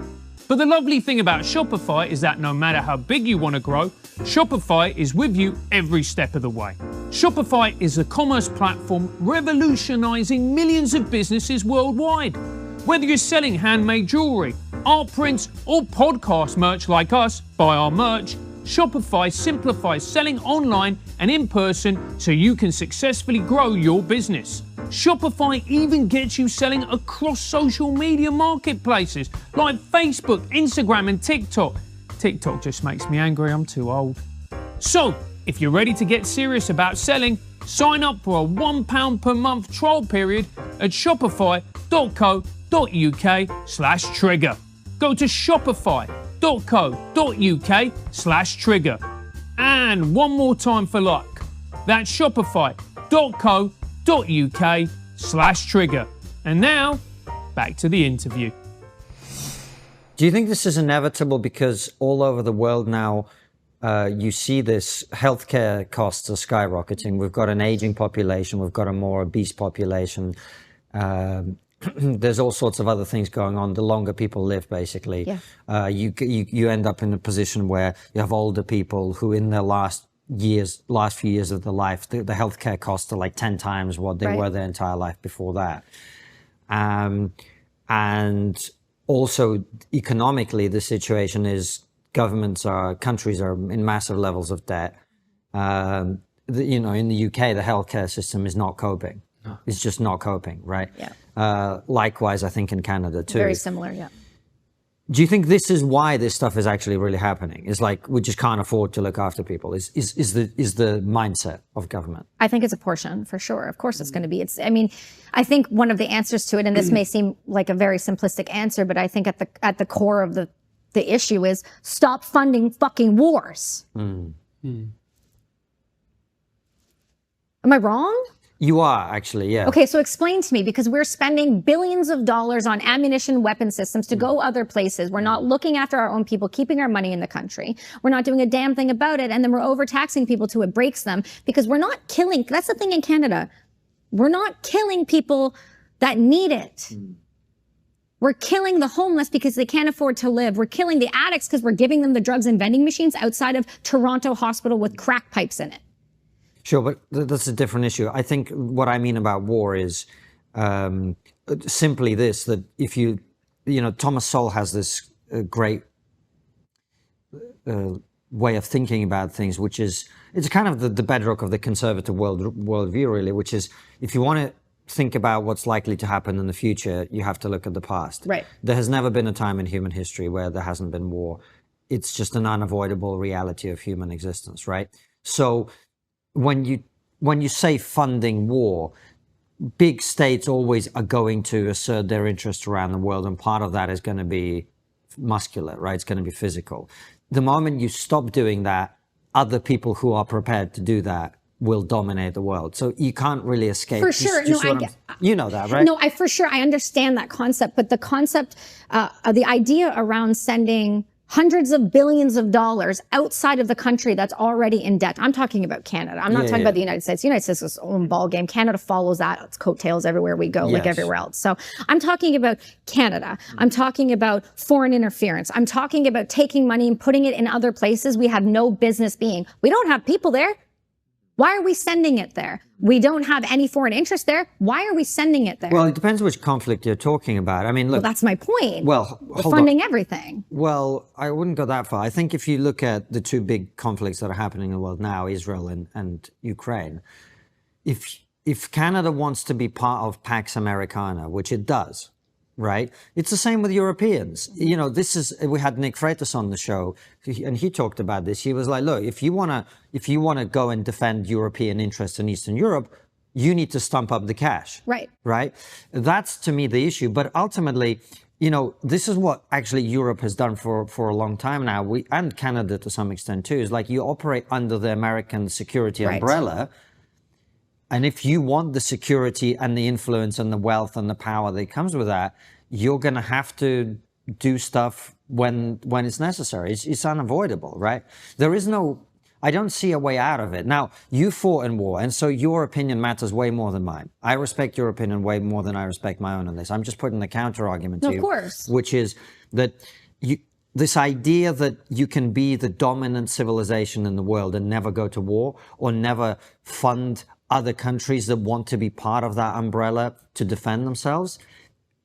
But the lovely thing about Shopify is that no matter how big you want to grow, Shopify is with you every step of the way. Shopify is a commerce platform revolutionizing millions of businesses worldwide. Whether you're selling handmade jewelry, art prints, or podcast merch like us, buy our merch, Shopify simplifies selling online and in person so you can successfully grow your business. Shopify even gets you selling across social media marketplaces like Facebook, Instagram, and TikTok. TikTok just makes me angry, I'm too old. So, if you're ready to get serious about selling, sign up for a £1 per month trial period at shopify.co.uk/trigger. Go to shopify.co.uk/trigger. And one more time for luck. That's shopify.co.uk/trigger. And now, back to the interview. Do you think this is inevitable because all over the world now you see this healthcare costs are skyrocketing? We've got an aging population, we've got a more obese population. There's all sorts of other things going on. The longer people live, basically, you end up in a position where you have older people who, in their last few years of their life, the healthcare costs are like 10 times what they were their entire life before that. And also, economically, the situation is countries are in massive levels of debt. In the UK, the healthcare system is not coping. It's just not coping, right? Yeah. Likewise, I think in Canada too. Very similar, yeah. Do you think this is why this stuff is actually really happening? It's like we just can't afford to look after people. Is the mindset of government? I think it's a portion for sure. Of course, it's going to be. I think one of the answers to it, and this may seem like a very simplistic answer, but I think at the core of the the issue is stop funding fucking wars. Am I wrong? You are actually, yeah. Okay, so explain to me, because we're spending billions of dollars on ammunition, weapon systems to go other places. We're not looking after our own people, keeping our money in the country. We're not doing a damn thing about it. And then we're overtaxing people till it breaks them, because we're not killing. That's the thing in Canada. We're not killing people that need it. We're killing the homeless because they can't afford to live. We're killing the addicts because we're giving them the drugs and vending machines outside of Toronto Hospital with crack pipes in it. Sure, but that's a different issue. I think what I mean about war is simply this, that if you know, Thomas Sowell has this great way of thinking about things, which is, it's kind of the bedrock of the conservative worldview, really, which is, if you want to think about what's likely to happen in the future, you have to look at the past. Right. There has never been a time in human history where there hasn't been war. It's just an unavoidable reality of human existence, right? So when you say funding war, big states always are going to assert their interest around the world, and part of that is going to be muscular, right? It's going to be physical. The moment you stop doing that, other people who are prepared to do that will dominate the world. So you can't really escape. For sure. You know that, right? No, for sure. I understand that concept, but the concept, the idea around sending hundreds of billions of dollars outside of the country that's already in debt. I'm talking about Canada. I'm not talking about the United States. The United States is its own ballgame. Canada follows that. It's coattails everywhere we go, like everywhere else. So I'm talking about Canada. I'm talking about foreign interference. I'm talking about taking money and putting it in other places we have no business being. We don't have people there. Why are we sending it there? We don't have any foreign interest there. Why are we sending it there? Well, it depends which conflict you're talking about. I mean, look. Well, that's my point. Well, we're funding everything. Well, I wouldn't go that far. I think if you look at the two big conflicts that are happening in the world now, Israel and Ukraine, if Canada wants to be part of Pax Americana, which it does, right? It's the same with Europeans. You know, we had Nick Freitas on the show, and he talked about this. He was like, look, if you want to go and defend European interests in Eastern Europe, you need to stump up the cash. Right. Right? That's, to me, the issue. But ultimately, you know, this is what actually Europe has done for a long time now, and Canada to some extent too, is like you operate under the American security umbrella. And if you want the security and the influence and the wealth and the power that comes with that, you're going to have to do stuff when it's necessary. It's unavoidable, right? I don't see a way out of it. Now, you fought in war, and so your opinion matters way more than mine. I respect your opinion way more than I respect my own on this. I'm just putting the counter argument to you. Of course. Which is that this idea that you can be the dominant civilization in the world and never go to war or never fund other countries that want to be part of that umbrella to defend themselves,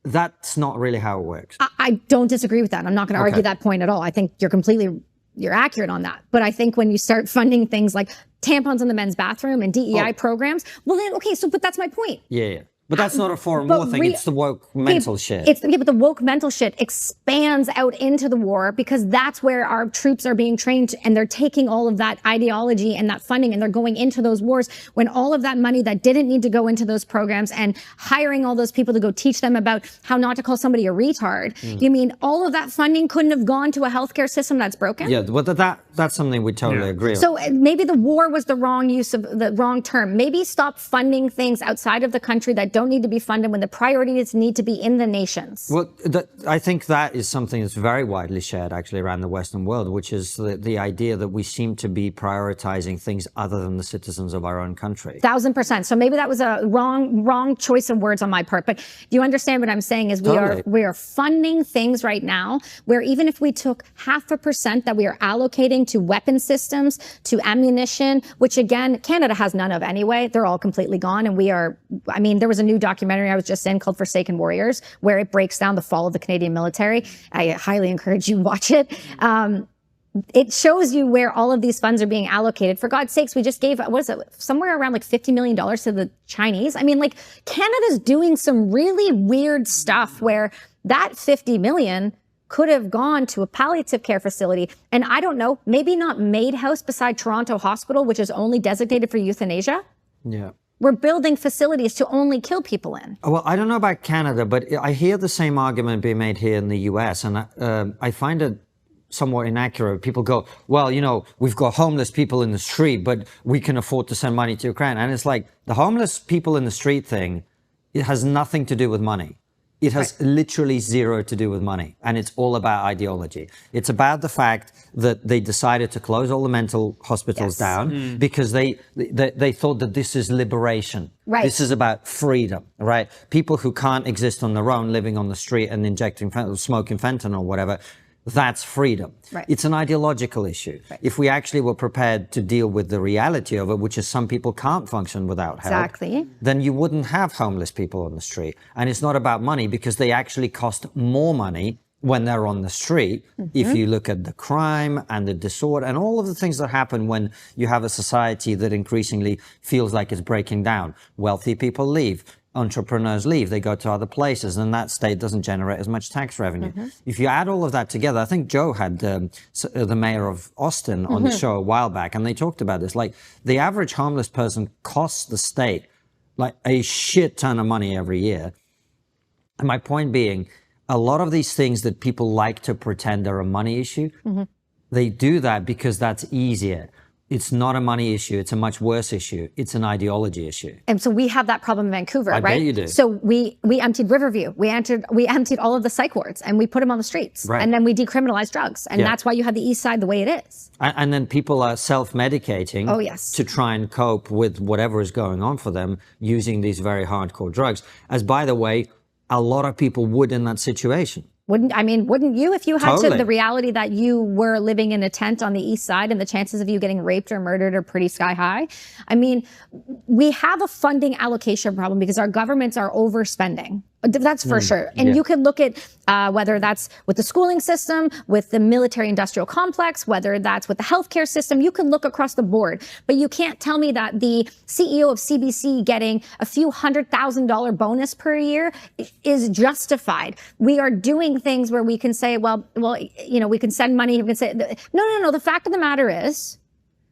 that's not really how it works. I don't disagree with that. I'm not going to argue that point at all. I think you're accurate on that. But I think when you start funding things like tampons in the men's bathroom and DEI programs, well then, but that's my point. Yeah. But that's not a foreign war thing. It's the woke mental shit. But the woke mental shit expands out into the war, because that's where our troops are being trained, and they're taking all of that ideology and that funding and they're going into those wars, when all of that money that didn't need to go into those programs and hiring all those people to go teach them about how not to call somebody a retard. You mean all of that funding couldn't have gone to a healthcare system that's broken? Yeah, well, that's something we totally agree on. So maybe the war was the wrong use of the wrong term. Maybe stop funding things outside of the country that don't need to be funded when the priorities need to be in the nations. Well, I think that is something that's very widely shared actually around the Western world, which is the idea that we seem to be prioritizing things other than the citizens of our own country. 1000%. So maybe that was a wrong choice of words on my part. But do you understand what I'm saying? Is we are funding things right now where even if we took 0.5% that we are allocating to weapon systems, to ammunition, which again, Canada has none of anyway, they're all completely gone. And there was a new documentary I was just in called Forsaken Warriors, where it breaks down the fall of the Canadian military. I highly encourage you to watch it. It shows you where all of these funds are being allocated. For God's sakes, we just gave, somewhere around like $50 million to the Chinese. I mean, like, Canada's doing some really weird stuff where that $50 million could have gone to a palliative care facility. And I don't know, maybe not MAID House beside Toronto Hospital, which is only designated for euthanasia. Yeah. We're building facilities to only kill people in. Well, I don't know about Canada, but I hear the same argument being made here in the US. And I find it somewhat inaccurate. People go, well, you know, we've got homeless people in the street, but we can afford to send money to Ukraine. And it's like the homeless people in the street thing, it has nothing to do with money. It has literally zero to do with money. And it's all about ideology. It's about the fact that they decided to close all the mental hospitals down because they thought that this is liberation. Right. This is about freedom, right? People who can't exist on their own, living on the street and injecting, smoking fentanyl or whatever, that's freedom. Right. It's an ideological issue. Right. If we actually were prepared to deal with the reality of it, which is some people can't function without help, then you wouldn't have homeless people on the street. And it's not about money because they actually cost more money when they're on the street. If you look at the crime and the disorder and all of the things that happen when you have a society that increasingly feels like it's breaking down. Wealthy people leave. Entrepreneurs leave, they go to other places, and that state doesn't generate as much tax revenue. If you add all of that together, I think Joe had the mayor of Austin on the show a while back, and they talked about this. Like, the average homeless person costs the state like a shit ton of money every year. And my point being, a lot of these things that people like to pretend are a money issue, they do that because that's easier. It's not a money issue. It's a much worse issue. It's an ideology issue. And so we have that problem in Vancouver, right? I bet you do. So we emptied Riverview. We emptied all of the psych wards and we put them on the streets. Right. And then we decriminalized drugs. And that's why you have the East Side the way it is. And then people are self-medicating to try and cope with whatever is going on for them using these very hardcore drugs. As, by the way, a lot of people would in that situation. Wouldn't you if you had the reality that you were living in a tent on the East Side and the chances of you getting raped or murdered are pretty sky high? I mean, we have a funding allocation problem because our governments are overspending. That's for sure. And you could look at whether that's with the schooling system, with the military industrial complex, whether that's with the healthcare system. You can look across the board, but you can't tell me that the CEO of CBC getting a few $100,000 bonus per year is justified. We are doing things where we can say, well, you know, we can send money. We can say, no. The fact of the matter is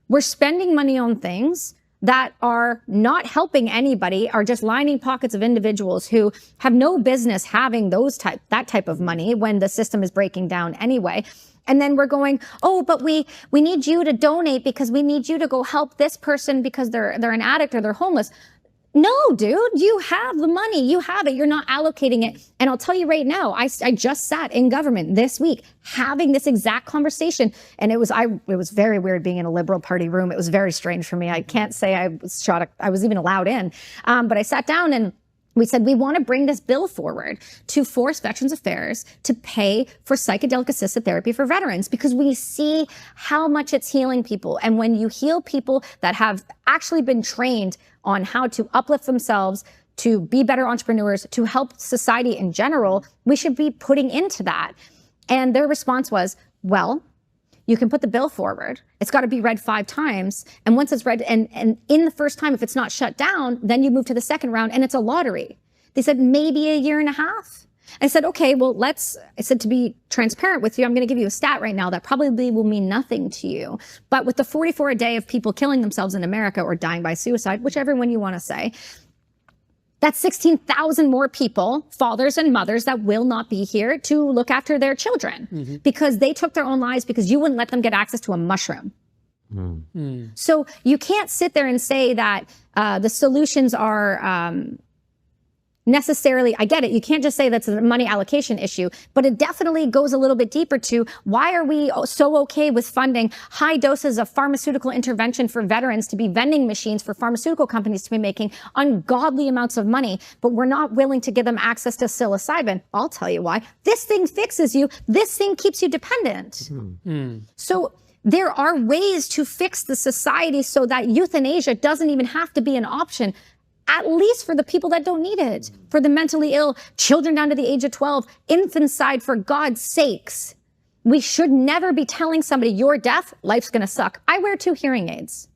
we're spending money on things that are not helping anybody, are just lining pockets of individuals who have no business having that type of money when the system is breaking down anyway. And then we're going, oh, but we need you to donate because we need you to go help this person because they're an addict or they're homeless. No, dude, you have the money. You have it. You're not allocating it. And I'll tell you right now, I just sat in government this week having this exact conversation. And it was very weird being in a Liberal Party room. It was very strange for me. I can't say I was even allowed in. But I sat down and we said, we want to bring this bill forward to force Veterans Affairs to pay for psychedelic assisted therapy for veterans because we see how much it's healing people. And when you heal people that have actually been trained on how to uplift themselves, to be better entrepreneurs, to help society in general, we should be putting into that. And their response was, well, you can put the bill forward. It's got to be read 5 times. And once it's read, and in the first time, if it's not shut down, then you move to the second round and it's a lottery. They said maybe a year and a half. I said, okay, well, I said, to be transparent with you, I'm going to give you a stat right now that probably will mean nothing to you. But with the 44 a day of people killing themselves in America or dying by suicide, whichever one you want to say, that's 16,000 more people, fathers and mothers, that will not be here to look after their children because they took their own lives because you wouldn't let them get access to a mushroom. So you can't sit there and say that the solutions are necessarily, I get it, you can't just say that's a money allocation issue, but it definitely goes a little bit deeper to why are we so okay with funding high doses of pharmaceutical intervention for veterans to be vending machines for pharmaceutical companies to be making ungodly amounts of money, but we're not willing to give them access to psilocybin? I'll tell you why. This thing fixes you. This thing keeps you dependent. So there are ways to fix the society so that euthanasia doesn't even have to be an option, at least for the people that don't need it, for the mentally ill, children down to the age of 12, infanticide, for God's sakes. We should never be telling somebody, you're deaf, life's going to suck. I wear 2 hearing aids.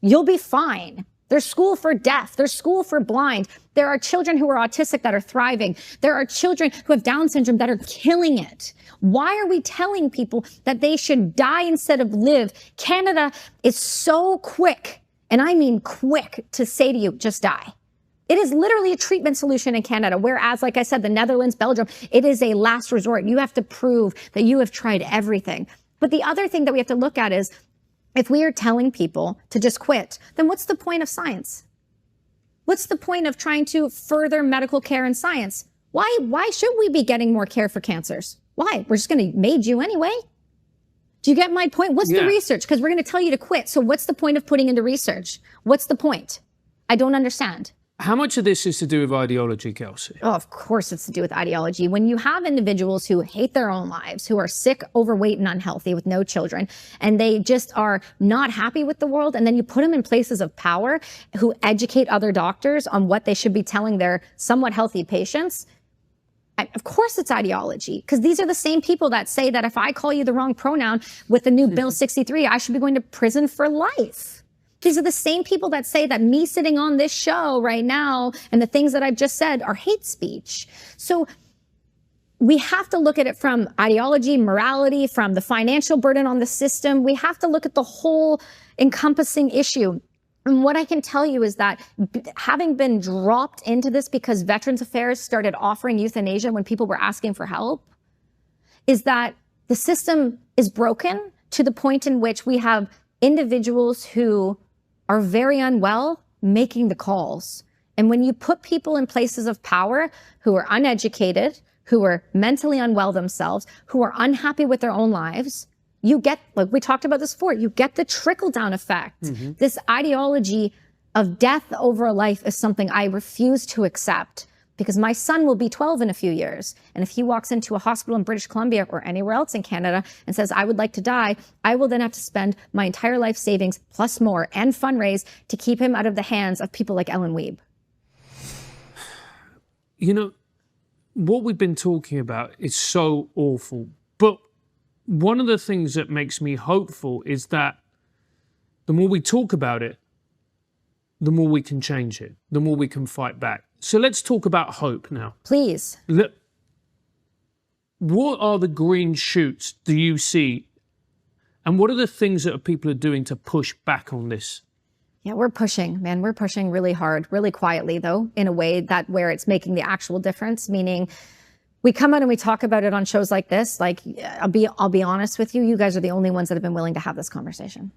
You'll be fine. There's school for deaf. There's school for blind. There are children who are autistic that are thriving. There are children who have Down syndrome that are killing it. Why are we telling people that they should die instead of live? Canada is so quick, and I mean quick, to say to you, just die. It is literally a treatment solution in Canada, whereas, like I said, the Netherlands, Belgium, it is a last resort. You have to prove that you have tried everything. But the other thing that we have to look at is, if we are telling people to just quit, then what's the point of science? What's the point of trying to further medical care and science? Why should we be getting more care for cancers? Why? We're just going to MAID you anyway. Do you get my point? What's the research? Because we're going to tell you to quit. So what's the point of putting into research? What's the point? I don't understand. How much of this is to do with ideology, Kelsi? Oh, of course it's to do with ideology. When you have individuals who hate their own lives, who are sick, overweight, and unhealthy with no children, and they just are not happy with the world, and then you put them in places of power who educate other doctors on what they should be telling their somewhat healthy patients, of course it's ideology, because these are the same people that say that if I call you the wrong pronoun with the new Bill 63, I should be going to prison for life. These are the same people that say that me sitting on this show right now and the things that I've just said are hate speech. So we have to look at it from ideology, morality, from the financial burden on the system. We have to look at the whole encompassing issue. And what I can tell you is that having been dropped into this because Veterans Affairs started offering euthanasia when people were asking for help, is that the system is broken to the point in which we have individuals who are very unwell making the calls. And when you put people in places of power who are uneducated, who are mentally unwell themselves, who are unhappy with their own lives, you get, like we talked about this before, you get the trickle-down effect. This ideology of death over a life is something I refuse to accept, because my son will be 12 in a few years. And if he walks into a hospital in British Columbia or anywhere else in Canada and says, I would like to die, I will then have to spend my entire life savings plus more and fundraise to keep him out of the hands of people like Ellen Wiebe. You know, what we've been talking about is so awful. But one of the things that makes me hopeful is that the more we talk about it, the more we can change it, the more we can fight back. So let's talk about hope now. Please. Look, what are the green shoots do you see? And what are the things that people are doing to push back on this? Yeah, we're pushing, man. We're pushing really hard, really quietly, though, in a way that where it's making the actual difference, meaning we come out and we talk about it on shows like this. Like, I'll be honest with you. You guys are the only ones that have been willing to have this conversation.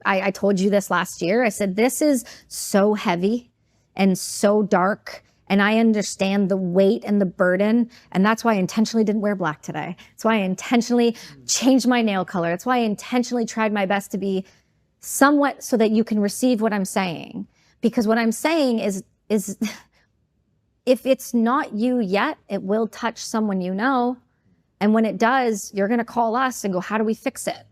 I told you this last year. I said, this is so heavy and so dark. And I understand the weight and the burden. And that's why I intentionally didn't wear black today. That's why I intentionally changed my nail color. That's why I intentionally tried my best to be somewhat so that you can receive what I'm saying. Because what I'm saying is if it's not you yet, it will touch someone you know. And when it does, you're going to call us and go, how do we fix it?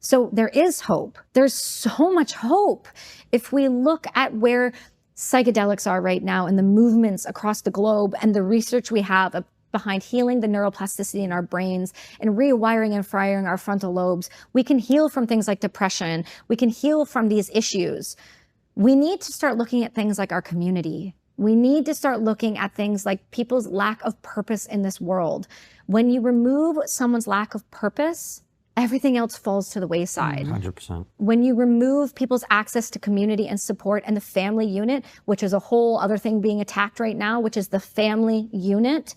So there is hope. There's so much hope. If we look at where psychedelics are right now and the movements across the globe and the research we have behind healing the neuroplasticity in our brains and rewiring and firing our frontal lobes, we can heal from things like depression. We can heal from these issues. We need to start looking at things like our community. We need to start looking at things like people's lack of purpose in this world. When you remove someone's lack of purpose, everything else falls to the wayside. 100%. When you remove people's access to community and support and the family unit, which is a whole other thing being attacked right now, which is the family unit,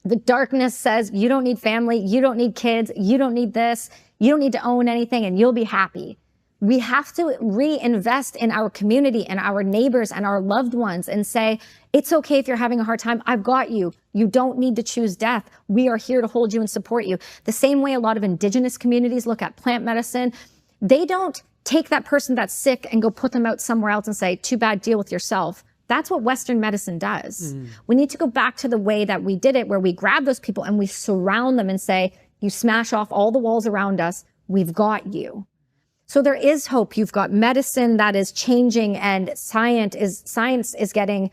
the darkness says you don't need family, you don't need kids, you don't need this, you don't need to own anything, and you'll be happy. We have to reinvest in our community and our neighbors and our loved ones and say, it's okay if you're having a hard time. I've got you. You don't need to choose death. We are here to hold you and support you. The same way a lot of indigenous communities look at plant medicine, they don't take that person that's sick and go put them out somewhere else and say, too bad, deal with yourself. That's what Western medicine does. We need to go back to the way that we did it, where we grab those people and we surround them and say, you smash off all the walls around us. We've got you. So there is hope. You've got medicine that is changing, and science is getting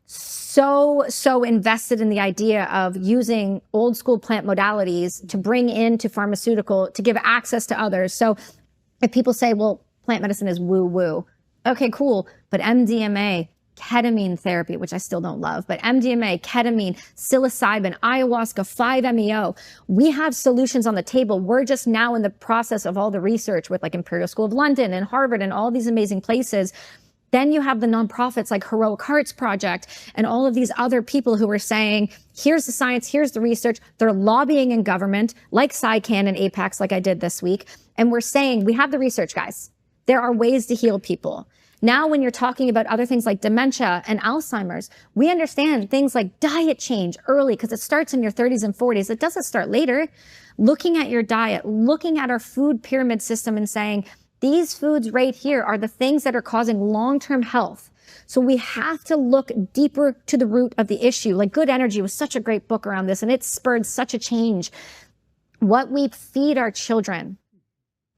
so invested in the idea of using old school plant modalities to bring into pharmaceutical, to give access to others. So if people say, well, plant medicine is woo-woo. Okay, cool. But MDMA, ketamine therapy, which I still don't love, but MDMA, ketamine, psilocybin, ayahuasca, 5-MeO. We have solutions on the table. We're just now in the process of all the research with like Imperial School of London and Harvard and all these amazing places Then you have the nonprofits like Heroic Hearts Project and all of these other people who are saying, here's the science, here's the research. They're lobbying in government like PsyCan and APACS like I did this week. And we're saying, we have the research, guys. There are ways to heal people. Now, when you're talking about other things like dementia and Alzheimer's, we understand things like diet change early because it starts in your 30s and 40s. It doesn't start later. Looking at your diet, looking at our food pyramid system and saying, these foods right here are the things that are causing long-term health. So we have to look deeper to the root of the issue. Like Good Energy was such a great book around this, and it spurred such a change. What we feed our children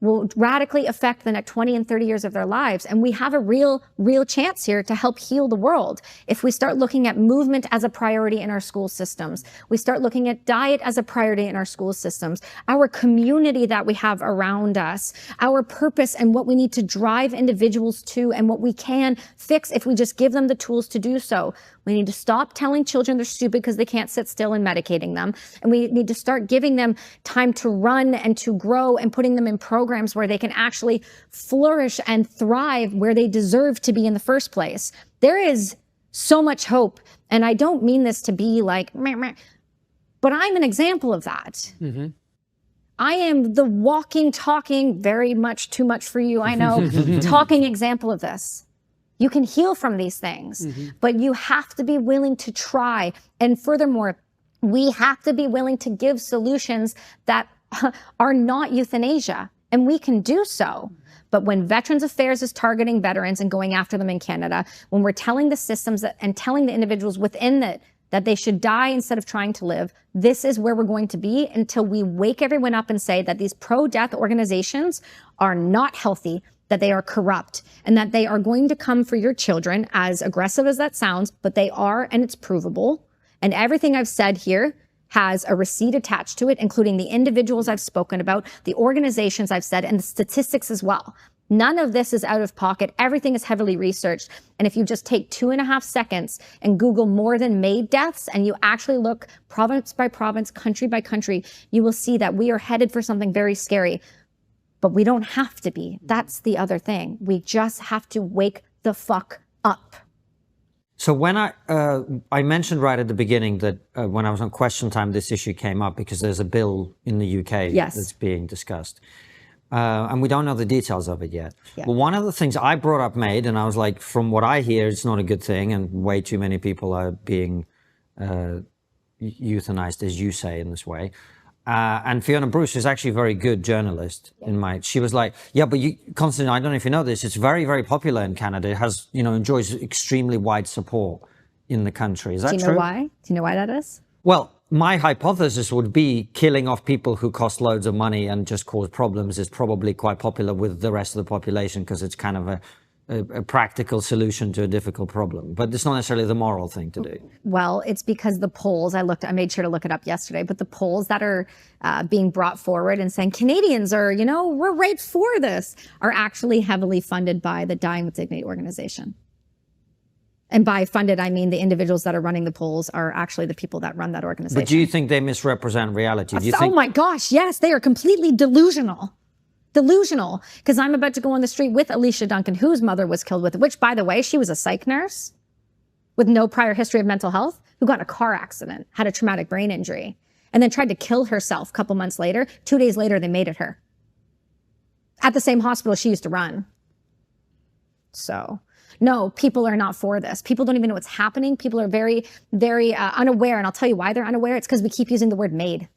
will radically affect the next 20 and 30 years of their lives. And we have a real chance here to help heal the world. If we start looking at movement as a priority in our school systems, we start looking at diet as a priority in our school systems, our community that we have around us, our purpose and what we need to drive individuals to and what we can fix if we just give them the tools to do so. We need to stop telling children they're stupid because they can't sit still and medicating them. And we need to start giving them time to run and to grow and putting them in programs where they can actually flourish and thrive where they deserve to be in the first place. There is so much hope. And I don't mean this to be like, meh, meh, but I'm an example of that. Mm-hmm. I am the walking, talking, very much too much for you, I know, talking example of this. You can heal from these things, but you have to be willing to try. And furthermore, we have to be willing to give solutions that are not euthanasia, and we can do so. But when Veterans Affairs is targeting veterans and going after them in Canada, when we're telling the systems and telling the individuals within it that they should die instead of trying to live, this is where we're going to be until we wake everyone up and say that these pro-death organizations are not healthy, that they are corrupt, and that they are going to come for your children, as aggressive as that sounds, but they are, and it's provable. And everything I've said here has a receipt attached to it, including the individuals I've spoken about, the organizations I've said, and the statistics as well. None of this is out of pocket. Everything is heavily researched. And if you just take 2.5 seconds and Google more than MAID deaths, and you actually look province by province, country by country, you will see that we are headed for something very scary. But we don't have to be. That's the other thing. We just have to wake the fuck up. So when I mentioned right at the begining that when I was on Question Time, this issue came up because there's a bill in the UK that's being discussed. And we don't know the details of it yet. Yeah. But one of the things I brought up MAID, and I was like, from what I hear, it's not a good thing, and way too many people are being euthanized, as you say, in this way. And Fiona Bruce is actually a very good journalist in MAID. She was like, yeah, but Constantine, I don't know if you know this, it's very, very popular in Canada. It has, enjoys extremely wide support in the country. Is that true? Do you know why? Do you know why that is? Well, my hypothesis would be killing off people who cost loads of money and just cause problems is probably quite popular with the rest of the population because it's kind of a practical solution to a difficult problem, but it's not necessarily the moral thing to do. Well, it's because the polls, I made sure to look it up yesterday, but the polls that are being brought forward and saying Canadians are, we're right for this, are actually heavily funded by the Dying with Dignity organization. And by funded, I mean the individuals that are running the polls are actually the people that run that organization. But do you think they misrepresent reality? Do you think... Oh my gosh, yes, they are completely delusional. Delusional, because I'm about to go on the street with Alicia Duncan, whose mother was killed with it, which, by the way, she was a psych nurse with no prior history of mental health, who got in a car accident, had a traumatic brain injury, and then tried to kill herself a couple months later. 2 days later, they made it her. At the same hospital she used to run. So, no, people are not for this. People don't even know what's happening. People are very, very unaware, and I'll tell you why they're unaware. It's because we keep using the word MAID.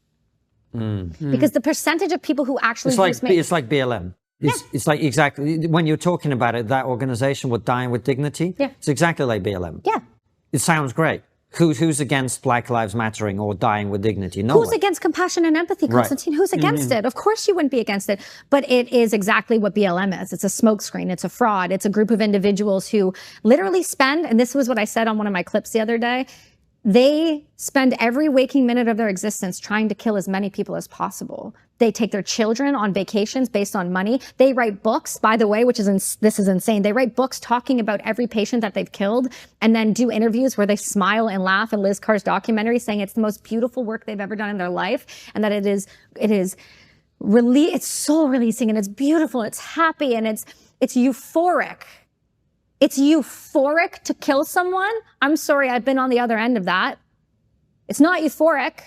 Because the percentage of people who actually it's like BLM. It's like exactly when you're talking about it, that organization with Dying with Dignity. Yeah. It's exactly like BLM. Yeah. It sounds great. Who's against Black Lives Mattering or Dying with Dignity? No. Who's against compassion and empathy, Constantine? Right. Who's against it? Of course you wouldn't be against it. But it is exactly what BLM is. It's a smokescreen. It's a fraud. It's a group of individuals who literally spend, and this was what I said on one of my clips the other day, they spend every waking minute of their existence trying to kill as many people as possible. They take their children on vacations based on money. They write books, by the way, this is insane. They write books talking about every patient that they've killed and then do interviews where they smile and laugh in Liz Carr's documentary saying it's the most beautiful work they've ever done in their life and that it's soul releasing and it's beautiful, it's happy and it's euphoric. It's euphoric to kill someone. I'm sorry, I've been on the other end of that. It's not euphoric.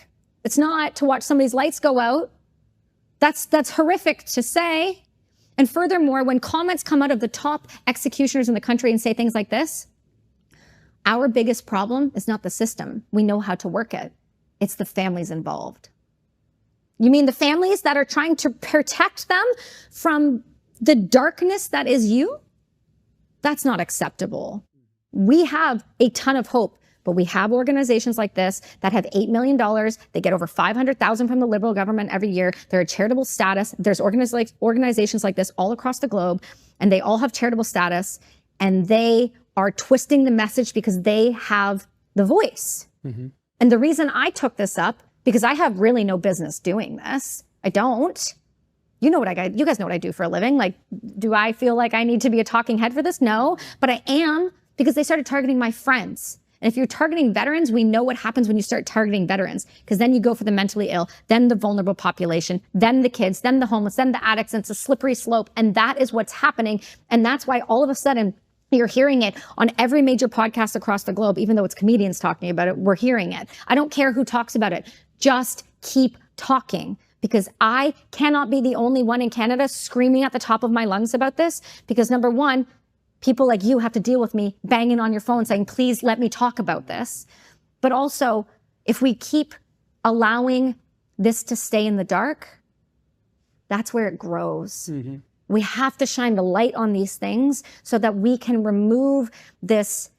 It's not to watch somebody's lights go out. That's horrific to say. And furthermore, when comments come out of the top executioners in the country and say things like this, our biggest problem is not the system. We know how to work it. It's the families involved. You mean the families that are trying to protect them from the darkness that is you? That's not acceptable. We have a ton of hope, but we have organizations like this that have $8 million. They get over $500,000 from the Liberal government every year. They're a charitable status. There's organizations like this all across the globe, and they all have charitable status, and they are twisting the message because they have the voice. Mm-hmm. And the reason I took this up, because I have really no business doing this. I don't. You guys know what I do for a living. Like, do I feel like I need to be a talking head for this? No, but I am, because they started targeting my friends. And if you're targeting veterans, we know what happens when you start targeting veterans, because then you go for the mentally ill, then the vulnerable population, then the kids, then the homeless, then the addicts, and it's a slippery slope. And that is what's happening. And that's why all of a sudden you're hearing it on every major podcast across the globe, even though it's comedians talking about it, we're hearing it. I don't care who talks about it. Just keep talking, because I cannot be the only one in Canada screaming at the top of my lungs about this, because number one, people like you have to deal with me banging on your phone saying, please let me talk about this. But also, if we keep allowing this to stay in the dark, that's where it grows. Mm-hmm. We have to shine the light on these things so that we can remove this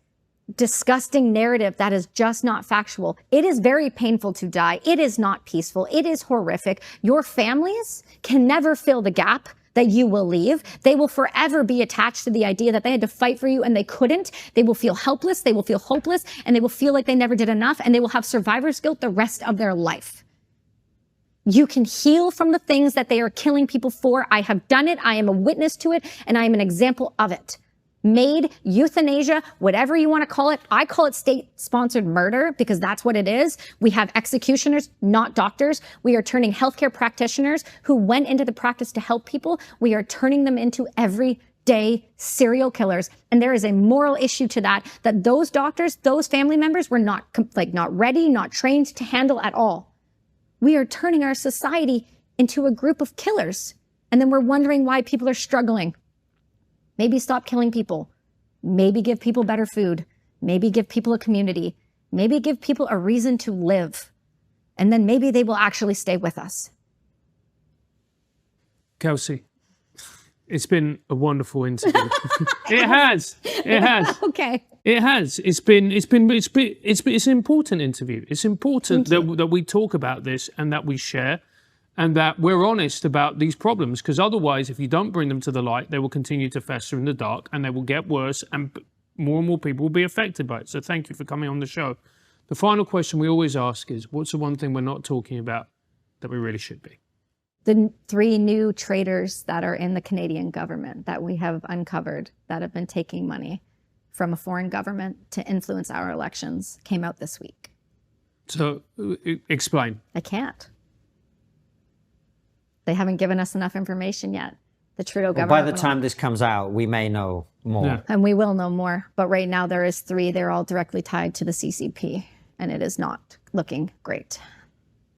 disgusting narrative that is just not factual. It is very painful to die. It is not peaceful. It is horrific. Your families can never fill the gap that you will leave. They will forever be attached to the idea that they had to fight for you and they couldn't. They will feel helpless. They will feel hopeless, and they will feel like they never did enough, and they will have survivor's guilt the rest of their life. You can heal from the things that they are killing people for. I have done it. I am a witness to it, and I am an example of it. MAID, euthanasia, whatever you want to call it. I call it state-sponsored murder because that's what it is. We have executioners, not doctors. We are turning healthcare practitioners who went into the practice to help people. We are turning them into everyday serial killers. And there is a moral issue to that those doctors, those family members were not ready, not trained to handle at all. We are turning our society into a group of killers. And then we're wondering why people are struggling. Maybe stop killing people. Maybe give people better food. Maybe give people a community. Maybe give people a reason to live. And then maybe they will actually stay with us. Kelsi, it's been a wonderful interview. It has. Okay. It has. It's an important interview. It's important that we talk about this and that we share, and that we're honest about these problems, because otherwise, if you don't bring them to the light, they will continue to fester in the dark, and they will get worse, and more people will be affected by it. So thank you for coming on the show. The final question we always ask is, what's the one thing we're not talking about that we really should be? The 3 new traitors that are in the Canadian government that we have uncovered that have been taking money from a foreign government to influence our elections came out this week. So explain. I can't. They haven't given us enough information yet. The Trudeau government. By the time this comes out, we may know more. Yeah. And we will know more. But right now there is 3. They're all directly tied to the CCP. And it is not looking great.